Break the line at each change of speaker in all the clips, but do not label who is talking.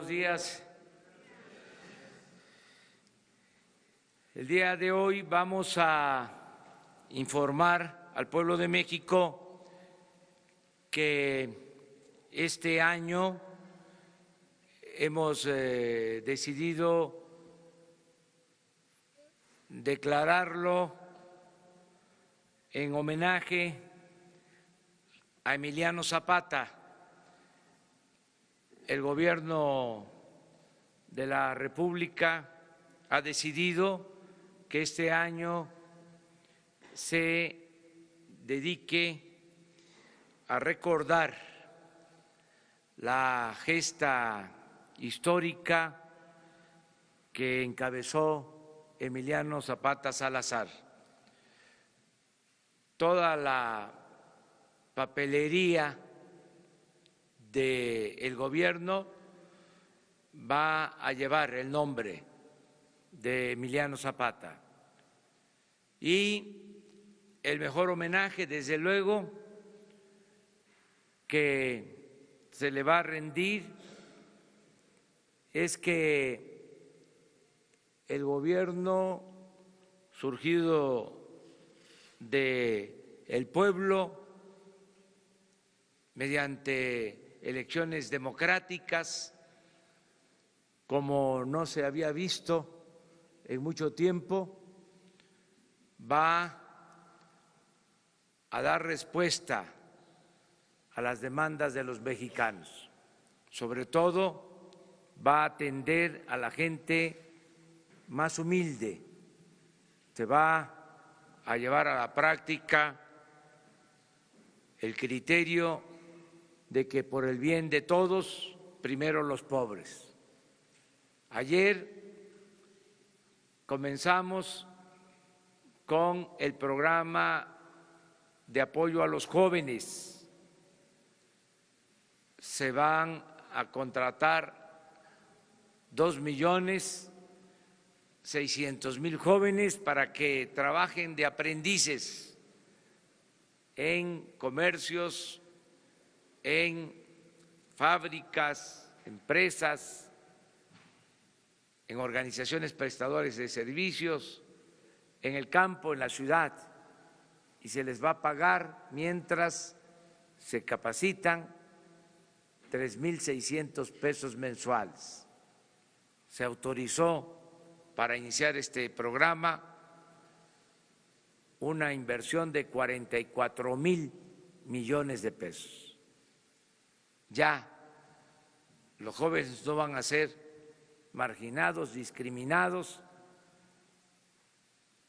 días. El día de hoy vamos a informar al pueblo de México que este año hemos decidido declararlo en homenaje a Emiliano Zapata. El gobierno de la República ha decidido que este año se dedique a recordar la gesta histórica que encabezó Emiliano Zapata Salazar. Toda la papelería del gobierno va a llevar el nombre de Emiliano Zapata y el mejor homenaje, desde luego, que se le va a rendir es que el gobierno surgido del pueblo mediante elecciones democráticas, como no se había visto en mucho tiempo, va a dar respuesta a las demandas de los mexicanos. Sobre todo, va a atender a la gente más humilde. Se va a llevar a la práctica el criterio de que por el bien de todos, primero los pobres. Ayer comenzamos con el programa de apoyo a los jóvenes. Se van a contratar 2.600.000 jóvenes para que trabajen de aprendices en comercios, en fábricas, empresas, en organizaciones prestadoras de servicios, en el campo, en la ciudad, y se les va a pagar mientras se capacitan 3.600 pesos mensuales. Se autorizó para iniciar este programa una inversión de 44.000 millones de pesos. Ya los jóvenes no van a ser marginados, discriminados,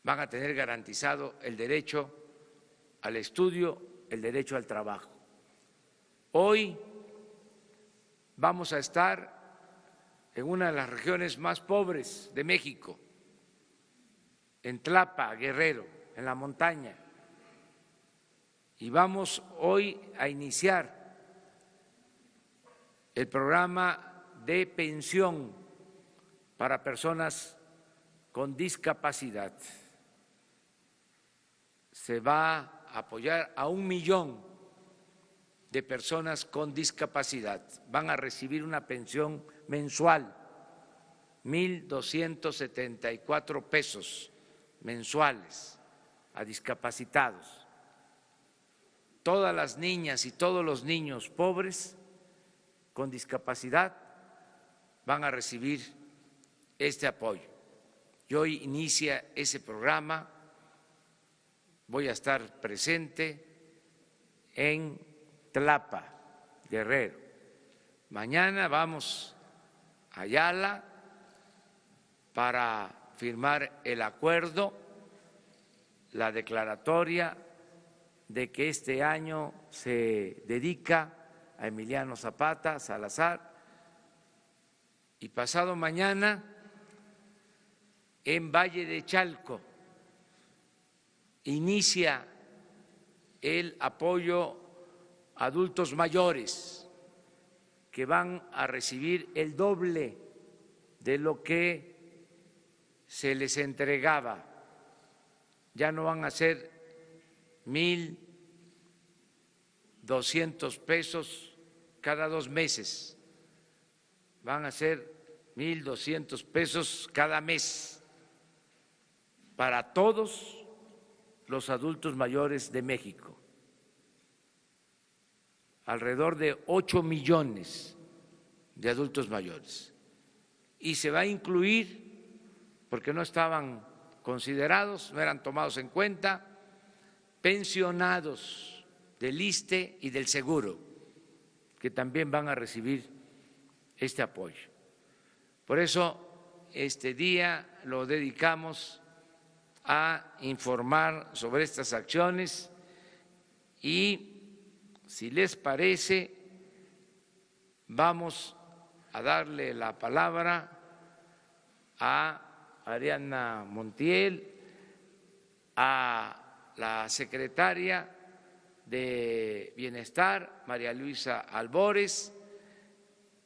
van a tener garantizado el derecho al estudio, el derecho al trabajo. Hoy vamos a estar en una de las regiones más pobres de México, en Tlapa, Guerrero, en la montaña, y vamos hoy a iniciar el programa de pensión para personas con discapacidad. Se va a apoyar a 1 millón de personas con discapacidad. Van a recibir una pensión mensual, 1.274 pesos mensuales a discapacitados. Todas las niñas y todos los niños pobres con discapacidad van a recibir este apoyo. Y hoy inicia ese programa. Voy a estar presente en Tlapa, Guerrero. Mañana vamos a Ayala para firmar el acuerdo, la declaratoria de que este año se dedica a Emiliano Zapata Salazar, y pasado mañana en Valle de Chalco inicia el apoyo a adultos mayores que van a recibir el doble de lo que se les entregaba. Ya no van a ser 1.200 pesos cada 2 meses, van a ser 1,200 pesos cada mes para todos los adultos mayores de México. Alrededor de 8 millones de adultos mayores. Y se va a incluir, porque no estaban considerados, no eran tomados en cuenta, pensionados del ISSSTE y del Seguro, que también van a recibir este apoyo. Por eso este día lo dedicamos a informar sobre estas acciones y, si les parece, vamos a darle la palabra a Ariadna Montiel, a la secretaria de Bienestar, María Luisa Albores,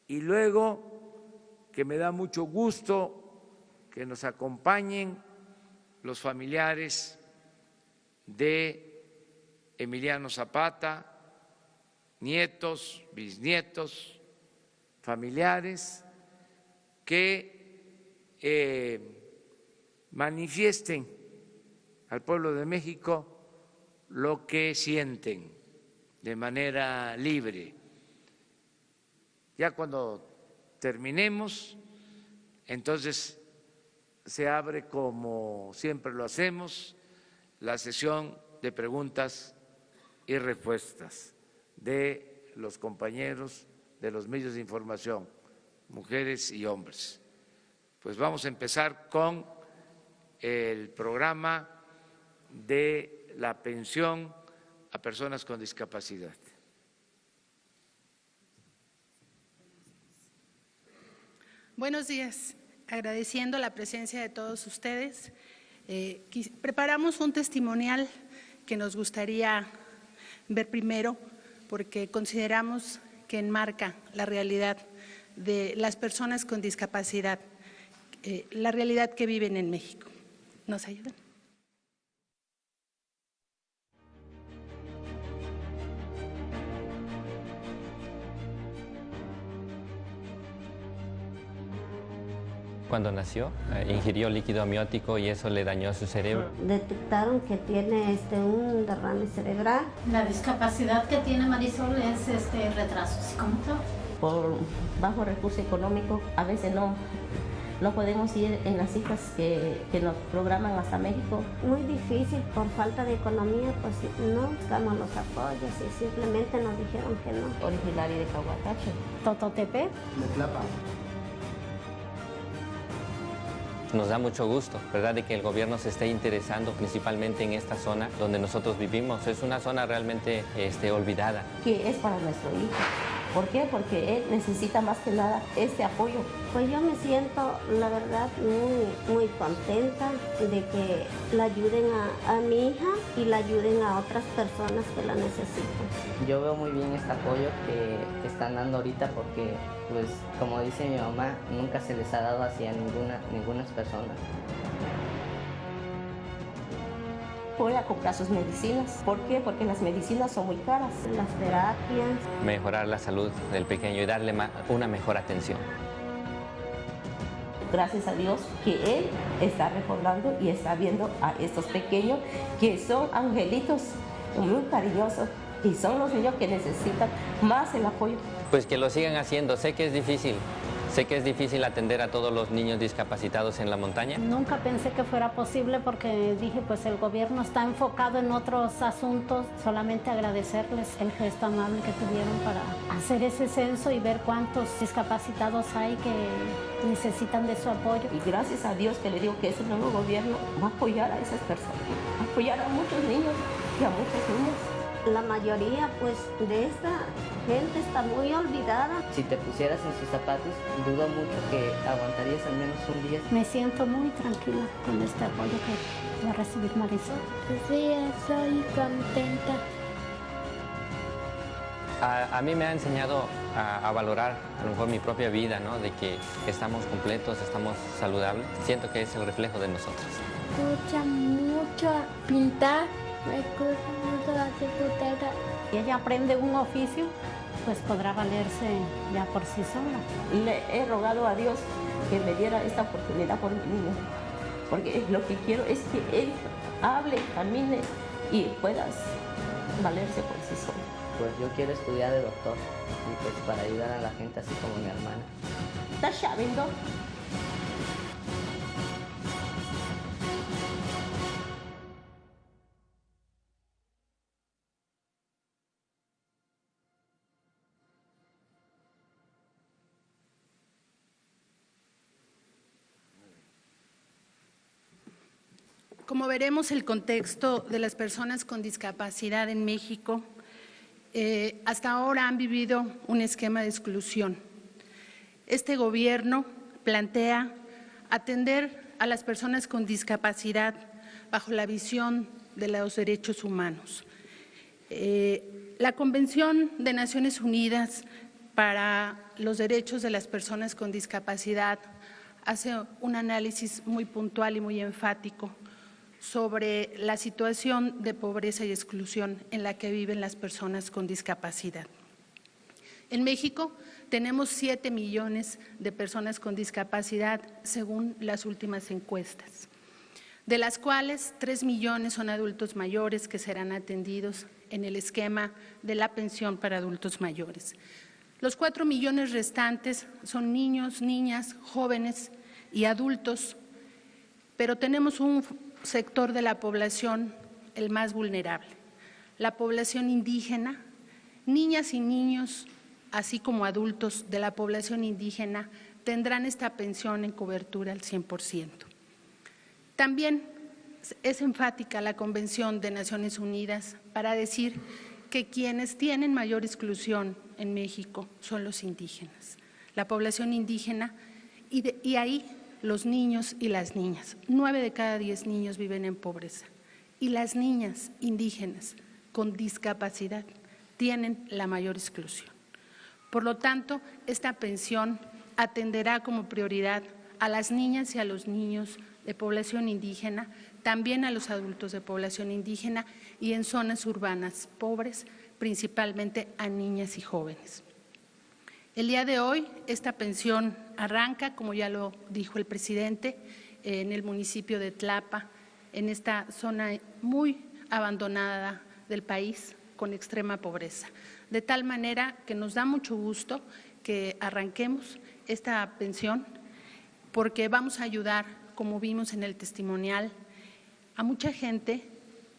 y luego, que me da mucho gusto que nos acompañen los familiares de Emiliano Zapata, nietos, bisnietos, familiares, que manifiesten al pueblo de México lo que sienten de manera libre. Ya cuando terminemos, entonces se abre, como siempre lo hacemos, la sesión de preguntas y respuestas de los compañeros de los medios de información, mujeres y hombres. Pues vamos a empezar con el programa de la pensión a personas con discapacidad.
Buenos días. Agradeciendo la presencia de todos ustedes, preparamos un testimonial que nos gustaría ver primero, porque consideramos que enmarca la realidad de las personas con discapacidad, la realidad que viven en México. ¿Nos ayudan?
Cuando nació, ingirió líquido amniótico y eso le dañó su cerebro.
Detectaron que tiene un derrame cerebral.
La discapacidad que tiene Marisol es retraso psicomotor.
Por bajo recurso económico, a veces no podemos ir en las citas que nos programan hasta México. Muy difícil, por falta de economía, pues no buscamos los apoyos y simplemente nos dijeron que no. Originaria de Cahuatache.
Tototepec.
De Tlapa.
Nos da mucho gusto, ¿verdad?, de que el gobierno se esté interesando principalmente en esta zona donde nosotros vivimos. Es una zona realmente olvidada.
Que es para nuestro hijo. ¿Por qué? Porque él necesita más que nada este apoyo. Pues yo me siento, la verdad, muy contenta de que la ayuden a mi hija y la ayuden a otras personas que la necesitan.
Yo veo muy bien este apoyo que están dando ahorita porque, pues, como dice mi mamá, nunca se les ha dado hacia ninguna persona.
Pueda comprar sus medicinas. ¿Por qué? Porque las medicinas son muy caras. Las terapias.
Mejorar la salud del pequeño y darle una mejor atención.
Gracias a Dios que Él está reformando y está viendo a estos pequeños que son angelitos muy cariñosos y son los niños que necesitan más el apoyo.
Pues que lo sigan haciendo. Sé que es difícil atender a todos los niños discapacitados en la montaña.
Nunca pensé que fuera posible porque dije, pues el gobierno está enfocado en otros asuntos. Solamente agradecerles el gesto amable que tuvieron para hacer ese censo y ver cuántos discapacitados hay que necesitan de su apoyo.
Y gracias a Dios que le digo que ese nuevo gobierno va a apoyar a esas personas, va a apoyar a muchos niños y a muchas niñas. La mayoría, pues, de esta gente está muy olvidada.
Si te pusieras en sus zapatos, dudo mucho que aguantarías al menos un día.
Me siento muy tranquila con este apoyo que va a recibir Marisol.
Sí, estoy contenta.
A mí me ha enseñado a valorar a lo mejor mi propia vida, ¿no? De que estamos completos, estamos saludables. Siento que es el reflejo de nosotros.
Me gusta mucho pintar Me gusta la secretaria.
Si ella aprende un oficio, pues podrá valerse ya por sí sola.
Le he rogado a Dios que me diera esta oportunidad por mi niño, porque lo que quiero es que él hable, camine y pueda valerse por sí solo.
Pues yo quiero estudiar de doctor y pues para ayudar a la gente así como mi hermana.
¿Estás sabiendo?
Como veremos, el contexto de las personas con discapacidad en México hasta ahora han vivido un esquema de exclusión. Este gobierno plantea atender a las personas con discapacidad bajo la visión de los derechos humanos. La Convención de Naciones Unidas para los Derechos de las Personas con Discapacidad hace un análisis muy puntual y muy enfático sobre la situación de pobreza y exclusión en la que viven las personas con discapacidad. En México tenemos 7 millones de personas con discapacidad según las últimas encuestas, de las cuales 3 millones son adultos mayores que serán atendidos en el esquema de la pensión para adultos mayores. Los 4 millones restantes son niños, niñas, jóvenes y adultos, pero tenemos un sector de la población el más vulnerable, la población indígena. Niñas y niños, así como adultos de la población indígena, tendrán esta pensión en cobertura al 100%. También es enfática la Convención de Naciones Unidas para decir que quienes tienen mayor exclusión en México son los indígenas, la población indígena, y ahí los niños y las niñas. 9 de cada 10 niños viven en pobreza y las niñas indígenas con discapacidad tienen la mayor exclusión. Por lo tanto, esta pensión atenderá como prioridad a las niñas y a los niños de población indígena, también a los adultos de población indígena y en zonas urbanas pobres, principalmente a niñas y jóvenes. El día de hoy esta pensión arranca, como ya lo dijo el presidente, en el municipio de Tlapa, en esta zona muy abandonada del país con extrema pobreza. De tal manera que nos da mucho gusto que arranquemos esta pensión porque vamos a ayudar, como vimos en el testimonial, a mucha gente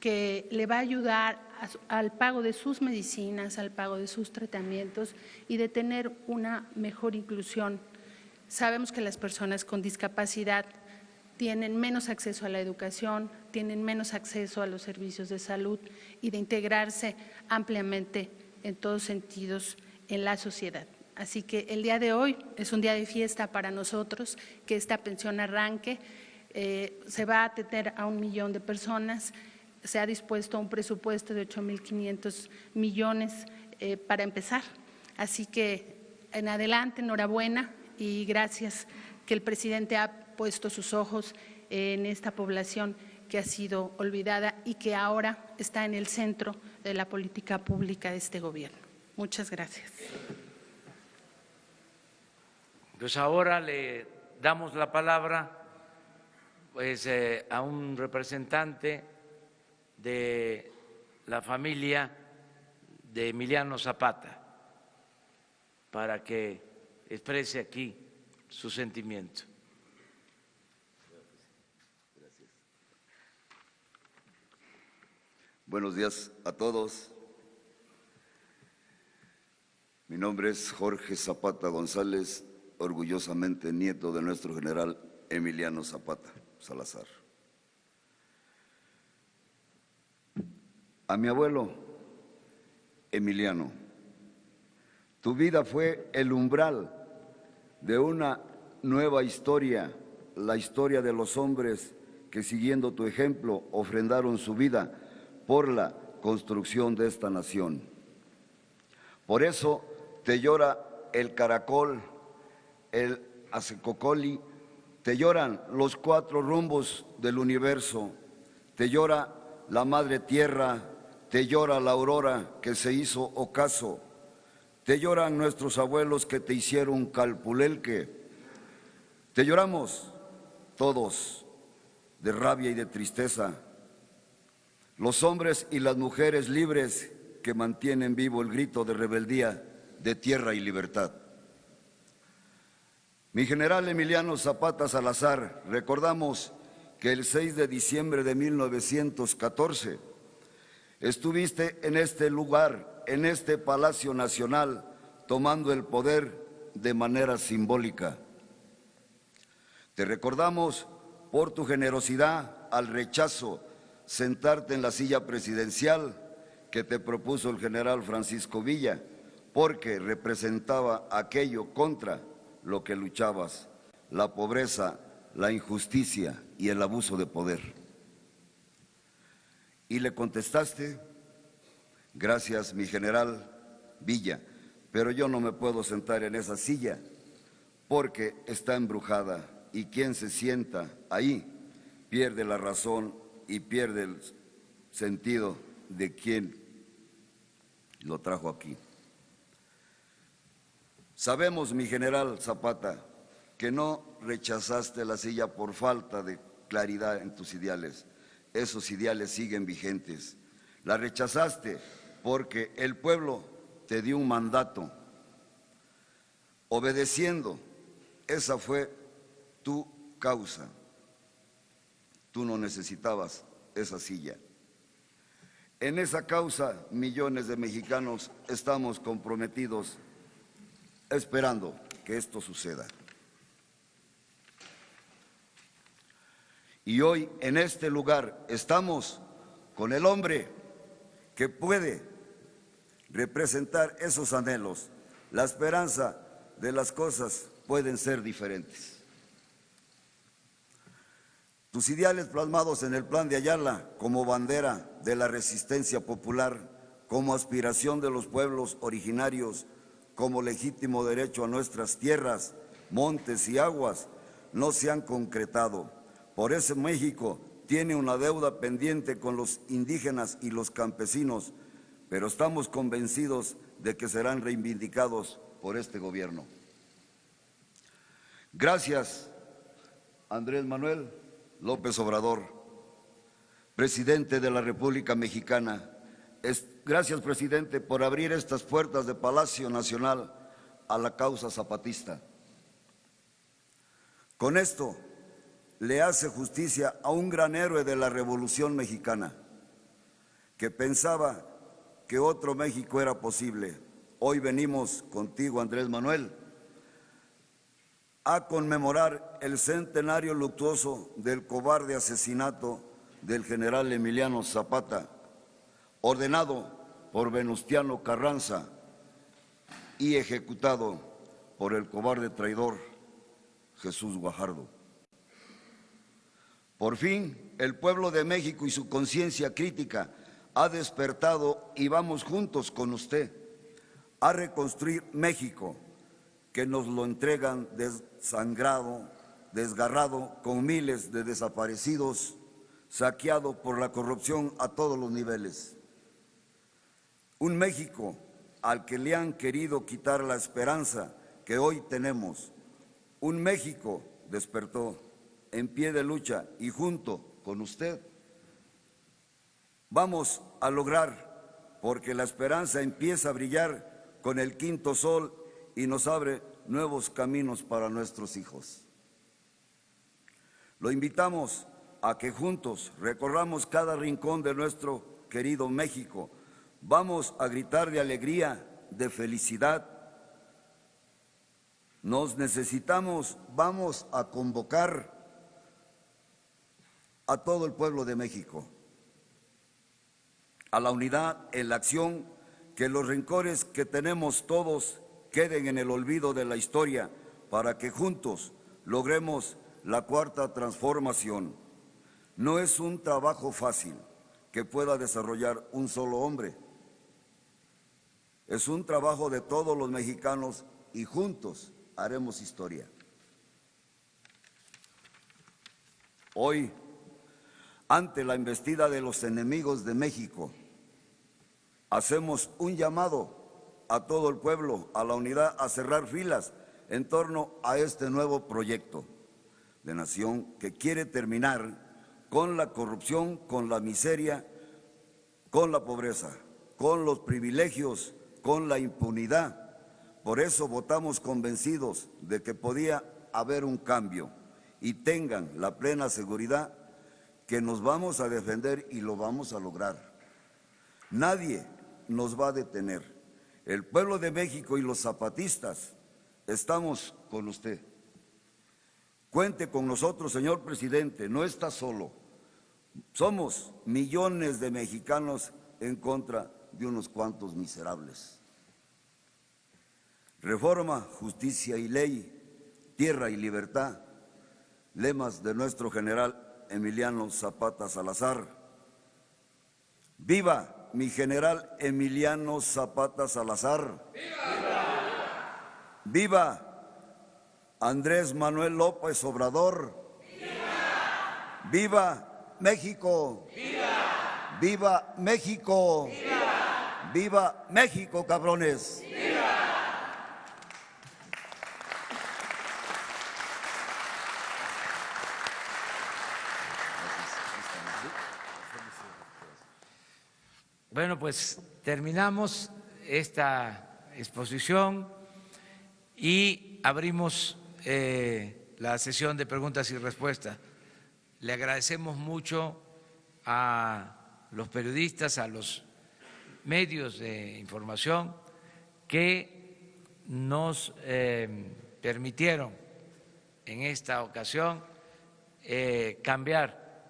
que le va a ayudar al pago de sus medicinas, al pago de sus tratamientos y de tener una mejor inclusión. Sabemos que las personas con discapacidad tienen menos acceso a la educación, tienen menos acceso a los servicios de salud y de integrarse ampliamente en todos sentidos en la sociedad. Así que el día de hoy es un día de fiesta para nosotros, que esta pensión arranque. Se va a atender a 1 millón de personas. Se ha dispuesto un presupuesto de 8.500 millones para empezar. Así que en adelante, enhorabuena y gracias que el presidente ha puesto sus ojos en esta población que ha sido olvidada y que ahora está en el centro de la política pública de este gobierno. Muchas gracias.
Pues ahora le damos la palabra a un representante de la familia de Emiliano Zapata para que exprese aquí su sentimiento.
Gracias. Buenos días a todos. Mi nombre es Jorge Zapata González, orgullosamente nieto de nuestro general Emiliano Zapata Salazar. A mi abuelo Emiliano, tu vida fue el umbral de una nueva historia, la historia de los hombres que siguiendo tu ejemplo ofrendaron su vida por la construcción de esta nación. Por eso te llora el caracol, el azecocoli, te lloran los 4 rumbos del universo, te llora la madre tierra, te llora la aurora que se hizo ocaso, te lloran nuestros abuelos que te hicieron calpulelque, te lloramos todos de rabia y de tristeza, los hombres y las mujeres libres que mantienen vivo el grito de rebeldía de tierra y libertad. Mi general Emiliano Zapata Salazar, recordamos que el 6 de diciembre de 1914 estuviste en este lugar, en este Palacio Nacional, tomando el poder de manera simbólica. Te recordamos por tu generosidad al rechazo sentarte en la silla presidencial que te propuso el general Francisco Villa, porque representaba aquello contra lo que luchabas, la pobreza, la injusticia y el abuso de poder. Y le contestaste, gracias mi general Villa, pero yo no me puedo sentar en esa silla porque está embrujada y quien se sienta ahí pierde la razón y pierde el sentido de quien lo trajo aquí. Sabemos, mi general Zapata, que no rechazaste la silla por falta de claridad en tus ideales. Esos ideales siguen vigentes. La rechazaste porque el pueblo te dio un mandato. Obedeciendo, esa fue tu causa. Tú no necesitabas esa silla. En esa causa, millones de mexicanos estamos comprometidos esperando que esto suceda. Y hoy en este lugar estamos con el hombre que puede representar esos anhelos. La esperanza de las cosas pueden ser diferentes. Tus ideales plasmados en el Plan de Ayala como bandera de la resistencia popular, como aspiración de los pueblos originarios, como legítimo derecho a nuestras tierras, montes y aguas, no se han concretado. Por eso México tiene una deuda pendiente con los indígenas y los campesinos, pero estamos convencidos de que serán reivindicados por este gobierno. Gracias, Andrés Manuel López Obrador, presidente de la República Mexicana. Gracias, presidente, por abrir estas puertas de Palacio Nacional a la causa zapatista. Con esto le hace justicia a un gran héroe de la Revolución Mexicana, que pensaba que otro México era posible. Hoy venimos contigo, Andrés Manuel, a conmemorar el centenario luctuoso del cobarde asesinato del general Emiliano Zapata, ordenado por Venustiano Carranza y ejecutado por el cobarde traidor Jesús Guajardo. Por fin, el pueblo de México y su conciencia crítica ha despertado y vamos juntos con usted a reconstruir México, que nos lo entregan desangrado, desgarrado, con miles de desaparecidos, saqueado por la corrupción a todos los niveles. Un México al que le han querido quitar la esperanza que hoy tenemos. Un México despertó en pie de lucha y junto con usted vamos a lograr, porque la esperanza empieza a brillar con el quinto sol y nos abre nuevos caminos para nuestros hijos. Lo invitamos a que juntos recorramos cada rincón de nuestro querido México. Vamos a gritar de alegría, de felicidad. Nos necesitamos, vamos a convocar a todo el pueblo de México a la unidad en la acción, que los rencores que tenemos todos queden en el olvido de la historia, para que juntos logremos la cuarta transformación. No es un trabajo fácil que pueda desarrollar un solo hombre. Es un trabajo de todos los mexicanos y juntos haremos historia. Hoy, Ante la embestida de los enemigos de México, hacemos un llamado a todo el pueblo, a la unidad, a cerrar filas en torno a este nuevo proyecto de nación que quiere terminar con la corrupción, con la miseria, con la pobreza, con los privilegios, con la impunidad. Por eso votamos convencidos de que podía haber un cambio y tengan la plena seguridad que nos vamos a defender y lo vamos a lograr. Nadie nos va a detener. El pueblo de México y los zapatistas estamos con usted. Cuente con nosotros, señor presidente, no está solo. Somos millones de mexicanos en contra de unos cuantos miserables. Reforma, justicia y ley, tierra y libertad, lemas de nuestro general Emiliano Zapata Salazar. ¡Viva mi general Emiliano Zapata Salazar! ¡Viva! ¡Viva Andrés Manuel López Obrador! ¡Viva! ¡Viva México! ¡Viva! ¡Viva México! ¡Viva! ¡Viva México, cabrones!
Bueno, pues terminamos esta exposición y abrimos la sesión de preguntas y respuestas. Le agradecemos mucho a los periodistas, a los medios de información que nos permitieron en esta ocasión cambiar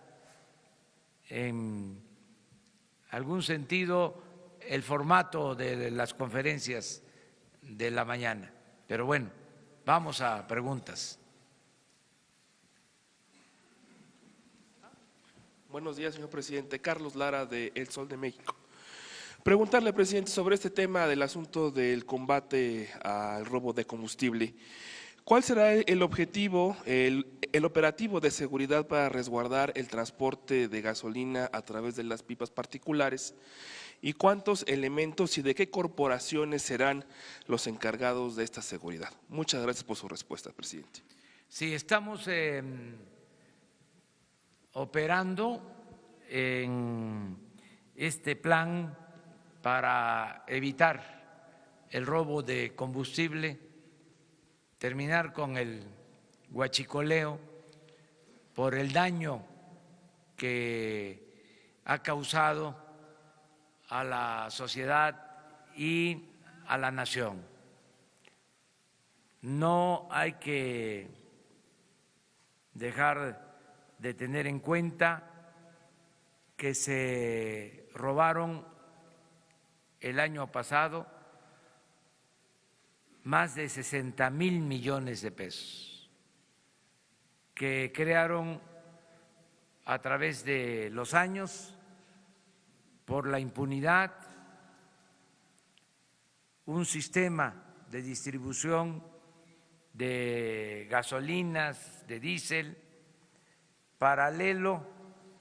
en algún sentido el formato de las conferencias de la mañana. Pero bueno, vamos a preguntas.
Buenos días, señor presidente. Carlos Lara, de El Sol de México. Preguntarle, presidente, sobre este tema del asunto del combate al robo de combustible. ¿Cuál será el objetivo, el operativo de seguridad para resguardar el transporte de gasolina a través de las pipas particulares? ¿Y cuántos elementos y de qué corporaciones serán los encargados de esta seguridad? Muchas gracias por su respuesta, presidente.
Sí, estamos operando en este plan para evitar el robo de combustible, terminar con el huachicoleo por el daño que ha causado a la sociedad y a la nación. No hay que dejar de tener en cuenta que se robaron el año pasado más de 60,000 millones de pesos, que crearon a través de los años, por la impunidad, un sistema de distribución de gasolinas, de diésel, paralelo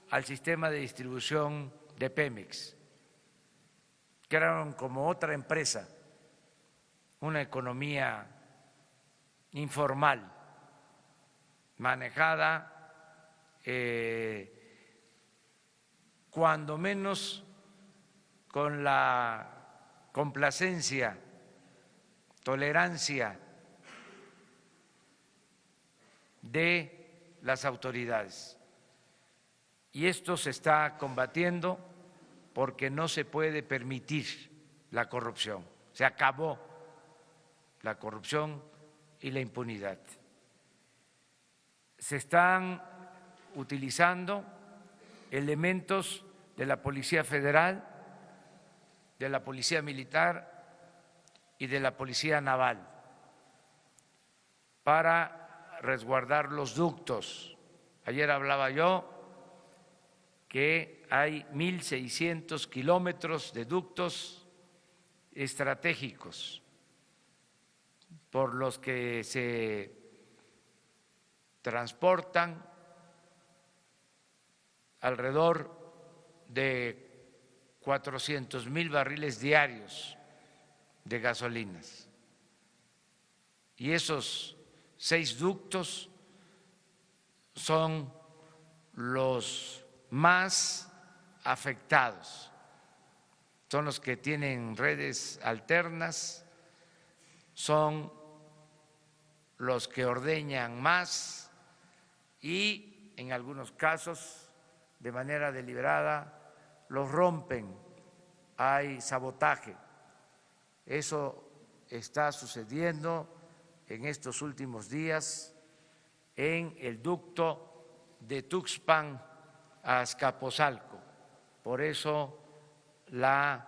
al sistema de distribución de Pemex. Crearon como otra empresa, una economía informal, manejada cuando menos con la complacencia, tolerancia de las autoridades. Y esto se está combatiendo porque no se puede permitir la corrupción. Se acabó la corrupción y la impunidad. Se están utilizando elementos de la Policía Federal, de la Policía Militar y de la Policía Naval para resguardar los ductos. Ayer hablaba yo que hay 1,600 kilómetros de ductos estratégicos por los que se transportan alrededor de 400,000 barriles diarios de gasolinas. Y esos 6 ductos son los más afectados, son los que tienen redes alternas, son los que ordeñan más y en algunos casos de manera deliberada los rompen, hay sabotaje. Eso está sucediendo en estos últimos días en el ducto de Tuxpan a Azcapotzalco. Por eso la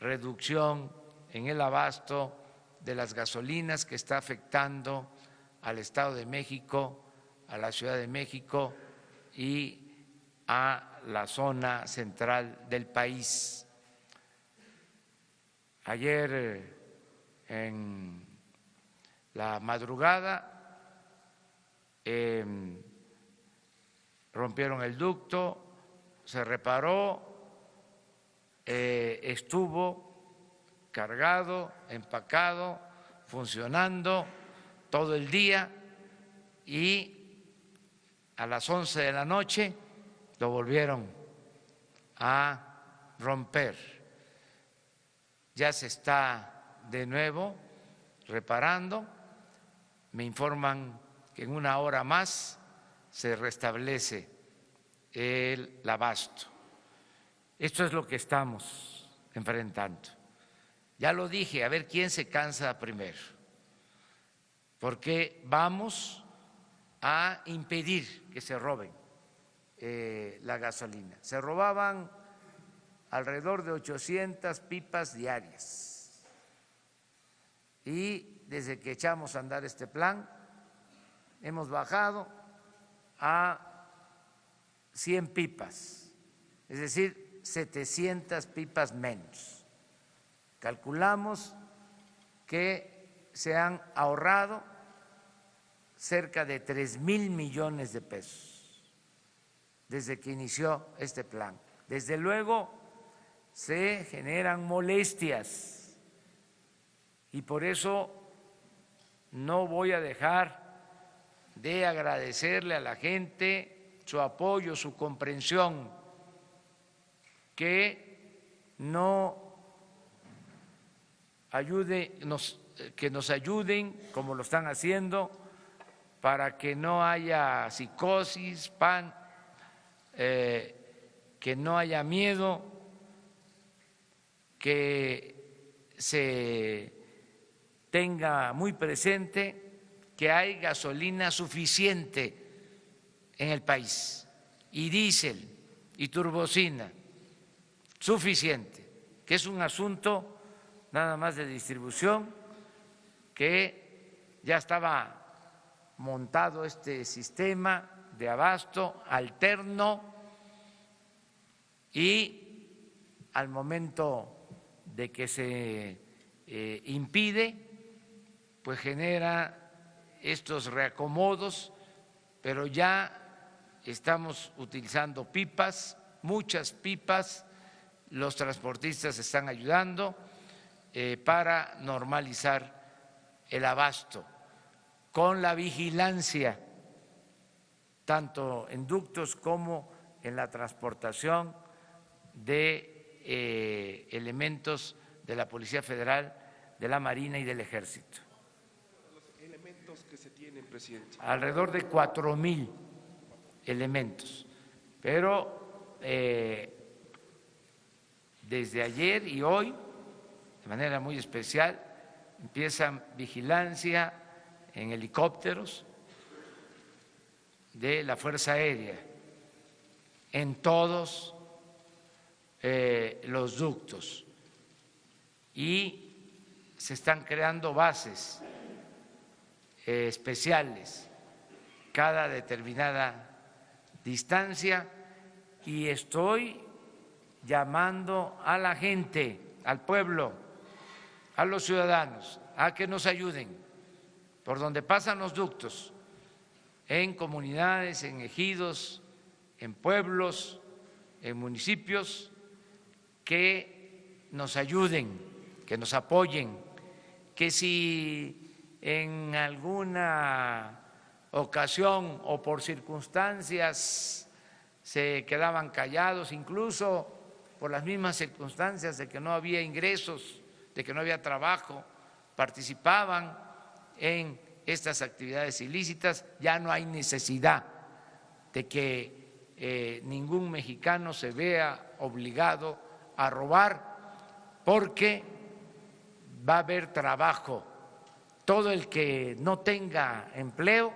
reducción en el abasto de las gasolinas que está afectando al Estado de México, a la Ciudad de México y a la zona central del país. Ayer en la madrugada rompieron el ducto, se reparó, estuvo cargado, empacado, funcionando todo el día y a las 11 de la noche lo volvieron a romper. Ya se está de nuevo reparando, me informan que en una hora más se restablece el abasto. Esto es lo que estamos enfrentando. Ya lo dije, a ver quién se cansa primero, porque vamos a impedir que se roben la gasolina. Se robaban alrededor de 800 pipas diarias y desde que echamos a andar este plan hemos bajado a 100 pipas, es decir, 700 pipas menos. Calculamos que se han ahorrado cerca de 3,000 millones de pesos desde que inició este plan. Desde luego se generan molestias y por eso no voy a dejar de agradecerle a la gente su apoyo, su comprensión, que nos ayuden como lo están haciendo para que no haya psicosis, que no haya miedo, que se tenga muy presente que hay gasolina suficiente en el país y diésel y turbocina suficiente, que es un asunto nada más de distribución, que ya estaba montado este sistema de abasto alterno y al momento de que se impide, pues genera estos reacomodos, pero ya estamos utilizando pipas, muchas pipas, los transportistas están ayudando para normalizar el abasto con la vigilancia, tanto en ductos como en la transportación de elementos de la Policía Federal, de la Marina y del Ejército.
Los elementos que se tienen, presidente.
Alrededor de 4,000 elementos, pero desde ayer y hoy, de manera muy especial, empiezan vigilancia en helicópteros de la Fuerza Aérea en todos los ductos y se están creando bases especiales cada determinada distancia y estoy llamando a la gente, al pueblo, a los ciudadanos, a que nos ayuden por donde pasan los ductos, en comunidades, en ejidos, en pueblos, en municipios, que nos ayuden, que nos apoyen, que si en alguna ocasión o por circunstancias se quedaban callados, incluso por las mismas circunstancias de que no había ingresos, de que no había trabajo, participaban en estas actividades ilícitas, ya no hay necesidad de que ningún mexicano se vea obligado a robar, porque va a haber trabajo. Todo el que no tenga empleo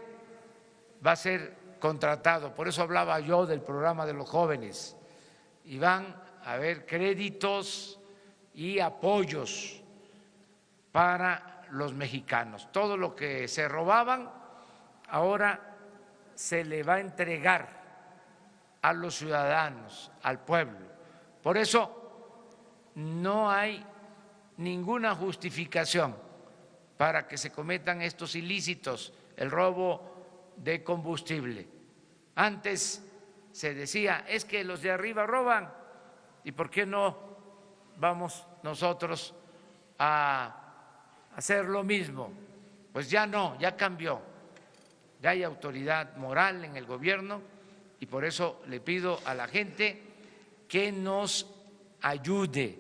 va a ser contratado. Por eso hablaba yo del programa de los jóvenes. Y van a haber créditos y apoyos para los mexicanos. Todo lo que se robaban ahora se le va a entregar a los ciudadanos, al pueblo. Por eso no hay ninguna justificación para que se cometan estos ilícitos, el robo de combustible. Antes se decía, es que los de arriba roban, ¿y por qué no vamos nosotros a hacer lo mismo? Pues ya no, ya cambió, ya hay autoridad moral en el gobierno y por eso le pido a la gente que nos ayude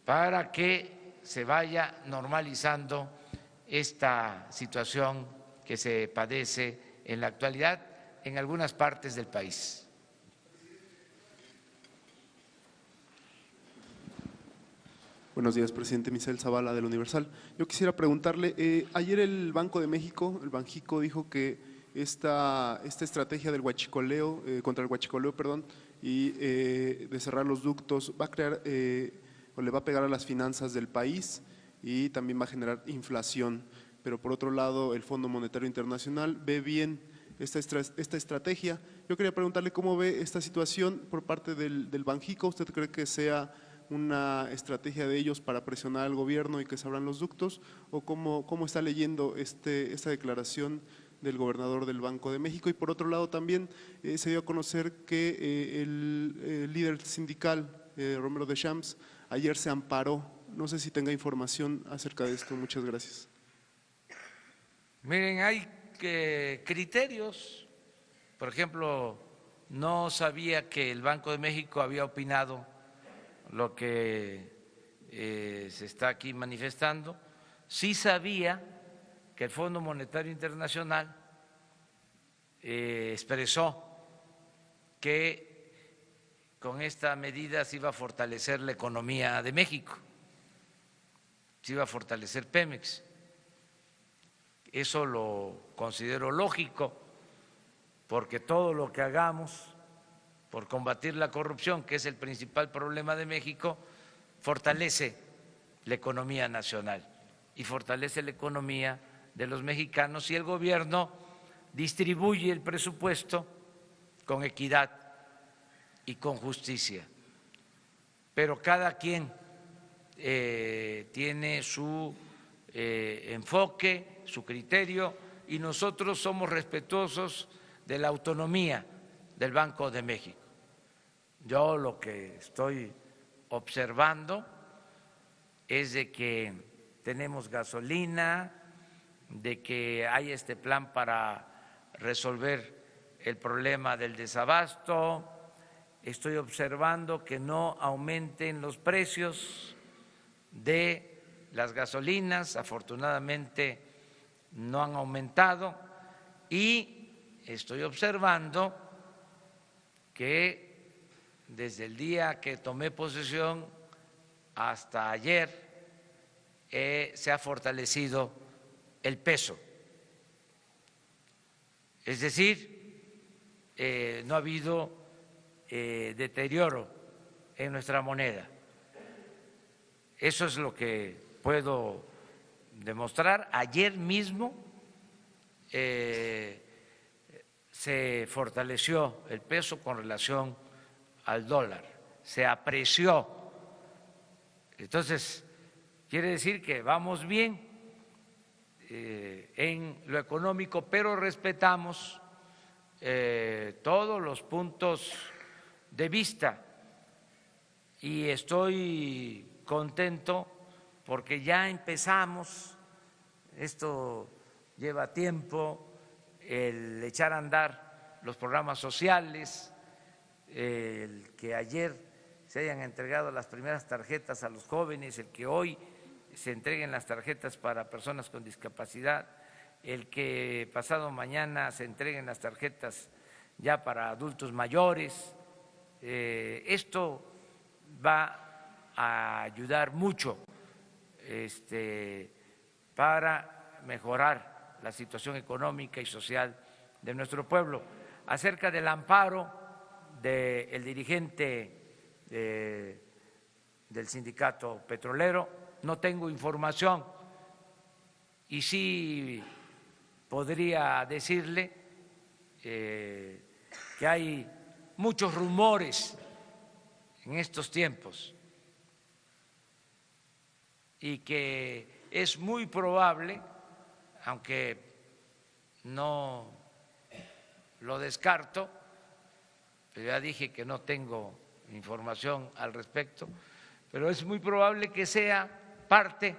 para que se vaya normalizando esta situación que se padece en la actualidad en algunas partes del país.
Buenos días, presidente. Misael Zavala, del Universal. Yo quisiera preguntarle, ayer el Banco de México, el Banjico, dijo que esta estrategia del huachicoleo, contra el huachicoleo, y de cerrar los ductos, va a crear o le va a pegar a las finanzas del país y también va a generar inflación. Pero por otro lado, el Fondo Monetario Internacional ve bien esta estrategia. Yo quería preguntarle cómo ve esta situación por parte del Banjico. ¿Usted cree que sea una estrategia de ellos para presionar al gobierno y que se abran los ductos? ¿O cómo está leyendo esta declaración del gobernador del Banco de México? Y por otro lado también se dio a conocer que el líder sindical, Romero Deschamps, ayer se amparó. No sé si tenga información acerca de esto. Muchas gracias.
Miren, hay criterios. Por ejemplo, no sabía que el Banco de México había opinado lo que se está aquí manifestando. Sí sabía que el Fondo Monetario Internacional expresó que con esta medida se iba a fortalecer la economía de México, se iba a fortalecer Pemex. Eso lo considero lógico, porque todo lo que hagamos por combatir la corrupción, que es el principal problema de México, fortalece la economía nacional y fortalece la economía de los mexicanos, y el gobierno distribuye el presupuesto con equidad y con justicia. Pero cada quien tiene su enfoque, su criterio, y nosotros somos respetuosos de la autonomía del Banco de México. Yo lo que estoy observando es de que tenemos gasolina, de que hay este plan para resolver el problema del desabasto. Estoy observando que no aumenten los precios de las gasolinas, afortunadamente no han aumentado, y estoy observando que desde el día que tomé posesión hasta ayer se ha fortalecido el peso. Es decir, no ha habido deterioro en nuestra moneda. Eso es lo que puedo demostrar. Ayer mismo se fortaleció el peso con relación al dólar, se apreció. Entonces, quiere decir que vamos bien en lo económico, pero respetamos todos los puntos de vista y estoy contento porque ya empezamos, esto lleva tiempo, el echar a andar los programas sociales, el que ayer se hayan entregado las primeras tarjetas a los jóvenes, el que hoy se entreguen las tarjetas para personas con discapacidad, el que pasado mañana se entreguen las tarjetas ya para adultos mayores. Esto va a ayudar mucho para mejorar la situación económica y social de nuestro pueblo. Acerca del amparo del dirigente del sindicato petrolero, no tengo información y sí podría decirle que hay muchos rumores en estos tiempos y que es muy probable, aunque no lo descarto, pero ya dije que no tengo información al respecto, pero es muy probable que sea parte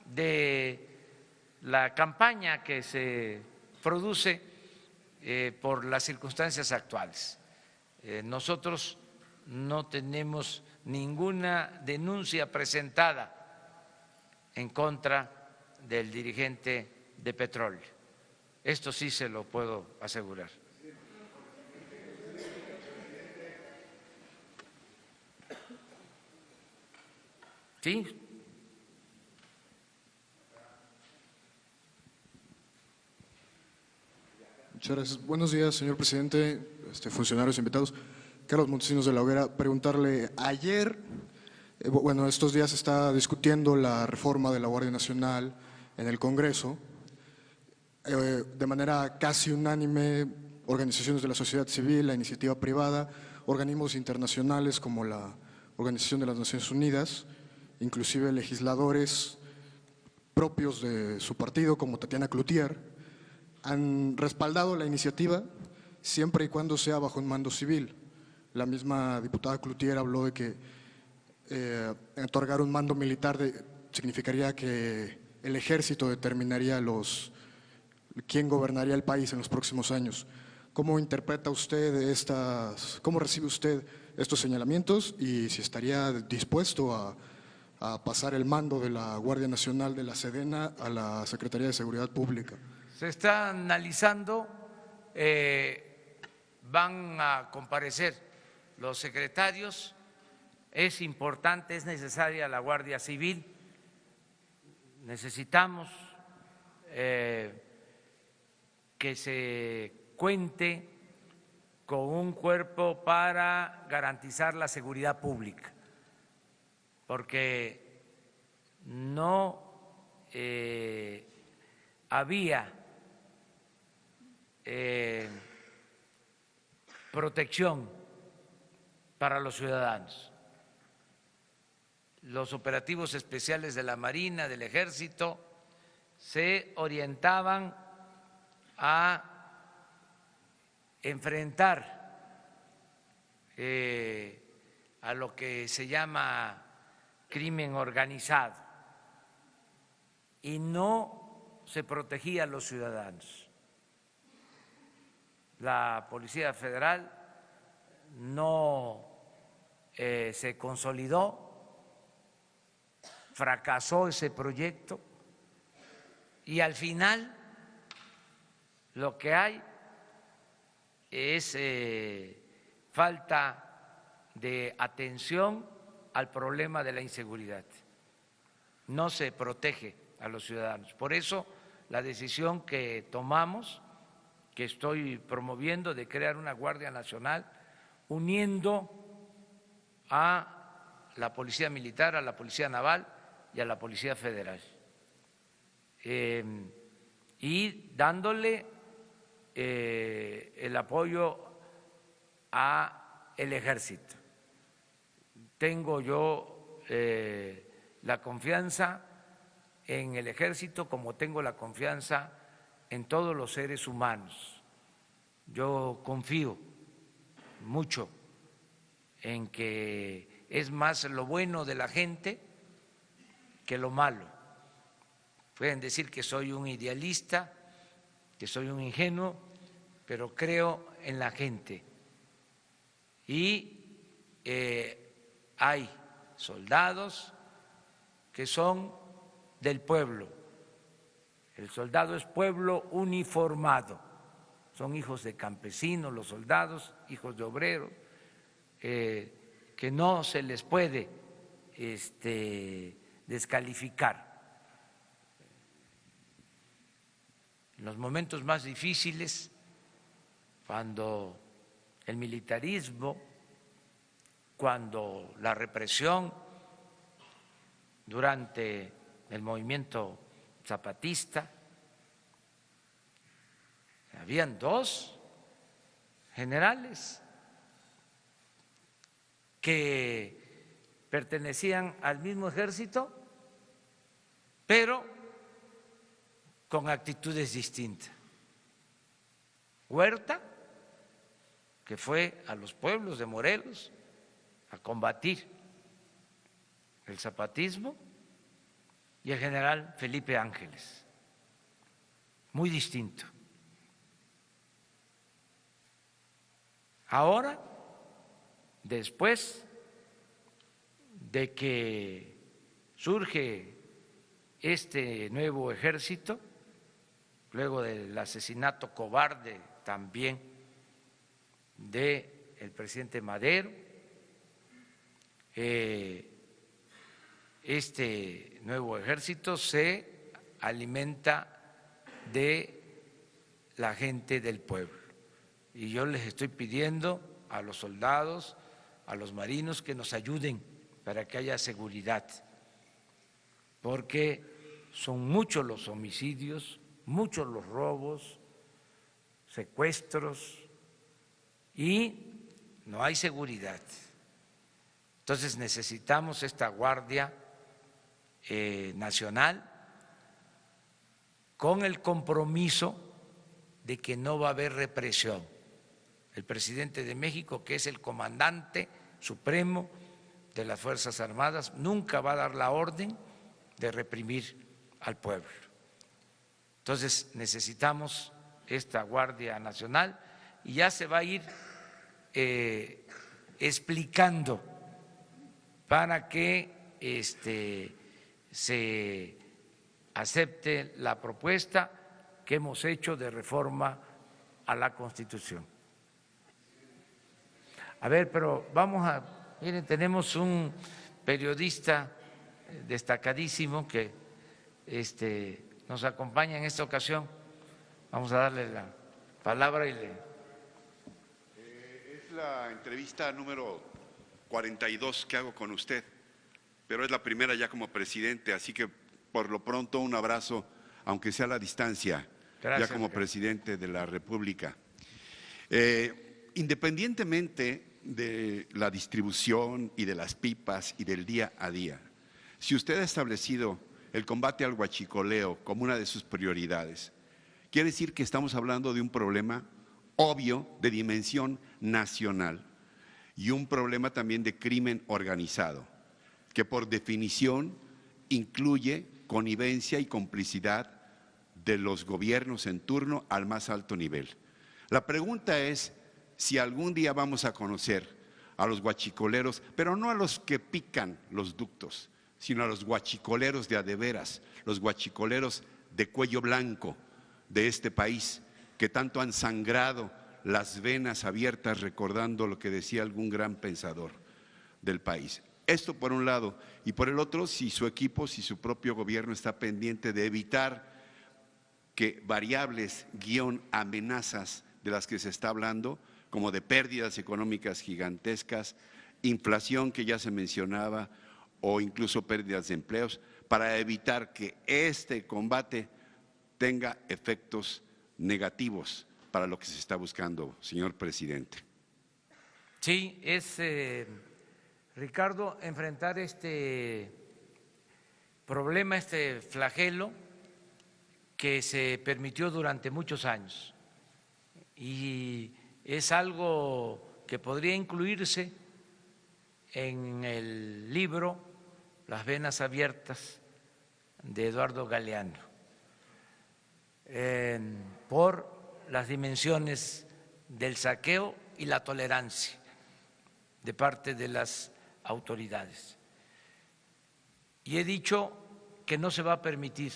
de la campaña que se produce por las circunstancias actuales. Nosotros no tenemos ninguna denuncia presentada en contra del dirigente de petróleo. Esto sí se lo puedo asegurar. ¿Sí?
Muchas gracias. Buenos días, señor presidente, funcionarios invitados. Carlos Montesinos de la Hoguera, preguntarle, ayer, estos días se está discutiendo la reforma de la Guardia Nacional en el Congreso. De manera casi unánime, organizaciones de la sociedad civil, la iniciativa privada, organismos internacionales como la Organización de las Naciones Unidas, inclusive legisladores propios de su partido como Tatiana Cloutier, han respaldado la iniciativa siempre y cuando sea bajo un mando civil. La misma diputada Cloutier habló de que otorgar un mando militar significaría que el ejército determinaría quién gobernaría el país en los próximos años. ¿Cómo interpreta usted cómo recibe usted estos señalamientos y si estaría dispuesto a pasar el mando de la Guardia Nacional de la Sedena a la Secretaría de Seguridad Pública?
Se está analizando, van a comparecer los secretarios, es importante, es necesaria la Guardia Civil, necesitamos que se cuente con un cuerpo para garantizar la seguridad pública, porque no había protección para los ciudadanos. Los operativos especiales de la Marina, del Ejército, se orientaban a enfrentar a lo que se llama crimen organizado y no se protegía a los ciudadanos. La Policía Federal no se consolidó, fracasó ese proyecto y al final lo que hay es falta de atención al problema de la inseguridad. No se protege a los ciudadanos. Por eso la decisión que tomamos, que estoy promoviendo, de crear una Guardia Nacional uniendo a la Policía Militar, a la Policía Naval y a la Policía Federal, y dándole el apoyo a el Ejército. Tengo yo la confianza en el Ejército como tengo la confianza en todos los seres humanos. Yo confío mucho en que es más lo bueno de la gente que lo malo. Pueden decir que soy un idealista, que soy un ingenuo, pero creo en la gente. Y hay soldados que son del pueblo. El soldado es pueblo uniformado. Son hijos de campesinos, los soldados, hijos de obreros, que no se les puede descalificar. En los momentos más difíciles, cuando el militarismo, cuando la represión durante el movimiento zapatista, habían 2 generales que pertenecían al mismo ejército, pero con actitudes distintas. Huerta, que fue a los pueblos de Morelos a combatir el zapatismo, y el general Felipe Ángeles, muy distinto. Ahora, después de que surge este nuevo ejército, luego del asesinato cobarde también del presidente Madero, este nuevo ejército se alimenta de la gente del pueblo. Y yo les estoy pidiendo a los soldados, a los marinos, que nos ayuden para que haya seguridad, porque son muchos los homicidios, muchos los robos, secuestros, y no hay seguridad. Entonces necesitamos esta Guardia Nacional con el compromiso de que no va a haber represión. El presidente de México, que es el comandante supremo de las Fuerzas Armadas, nunca va a dar la orden de reprimir al pueblo. Entonces necesitamos esta Guardia Nacional y ya se va a ir explicando para que se acepte la propuesta que hemos hecho de reforma a la Constitución. A ver, pero miren, tenemos un periodista destacadísimo que nos acompaña en esta ocasión. Vamos a darle la palabra y le...
Es la entrevista número 42 que hago con usted, pero es la primera ya como presidente, así que por lo pronto un abrazo, aunque sea a la distancia. Gracias, ya como presidente de la República. Independientemente de la distribución y de las pipas y del día a día, si usted ha establecido el combate al huachicoleo como una de sus prioridades, quiere decir que estamos hablando de un problema obvio de dimensión nacional y un problema también de crimen organizado, que por definición incluye connivencia y complicidad de los gobiernos en turno al más alto nivel. La pregunta es si algún día vamos a conocer a los huachicoleros, pero no a los que pican los ductos, sino a los huachicoleros de a de veras, los huachicoleros de cuello blanco de este país, que tanto han sangrado las venas abiertas recordando lo que decía algún gran pensador del país. Esto por un lado, y por el otro, si su equipo, si su propio gobierno está pendiente de evitar que variables amenazas de las que se está hablando, como de pérdidas económicas gigantescas, inflación que ya se mencionaba, o incluso pérdidas de empleos, para evitar que este combate tenga efectos negativos para lo que se está buscando, señor presidente.
Sí, es, Ricardo, enfrentar este problema, este flagelo que se permitió durante muchos años y es algo que podría incluirse en el libro Las venas abiertas de Eduardo Galeano, por las dimensiones del saqueo y la tolerancia de parte de las autoridades. Y he dicho que no se va a permitir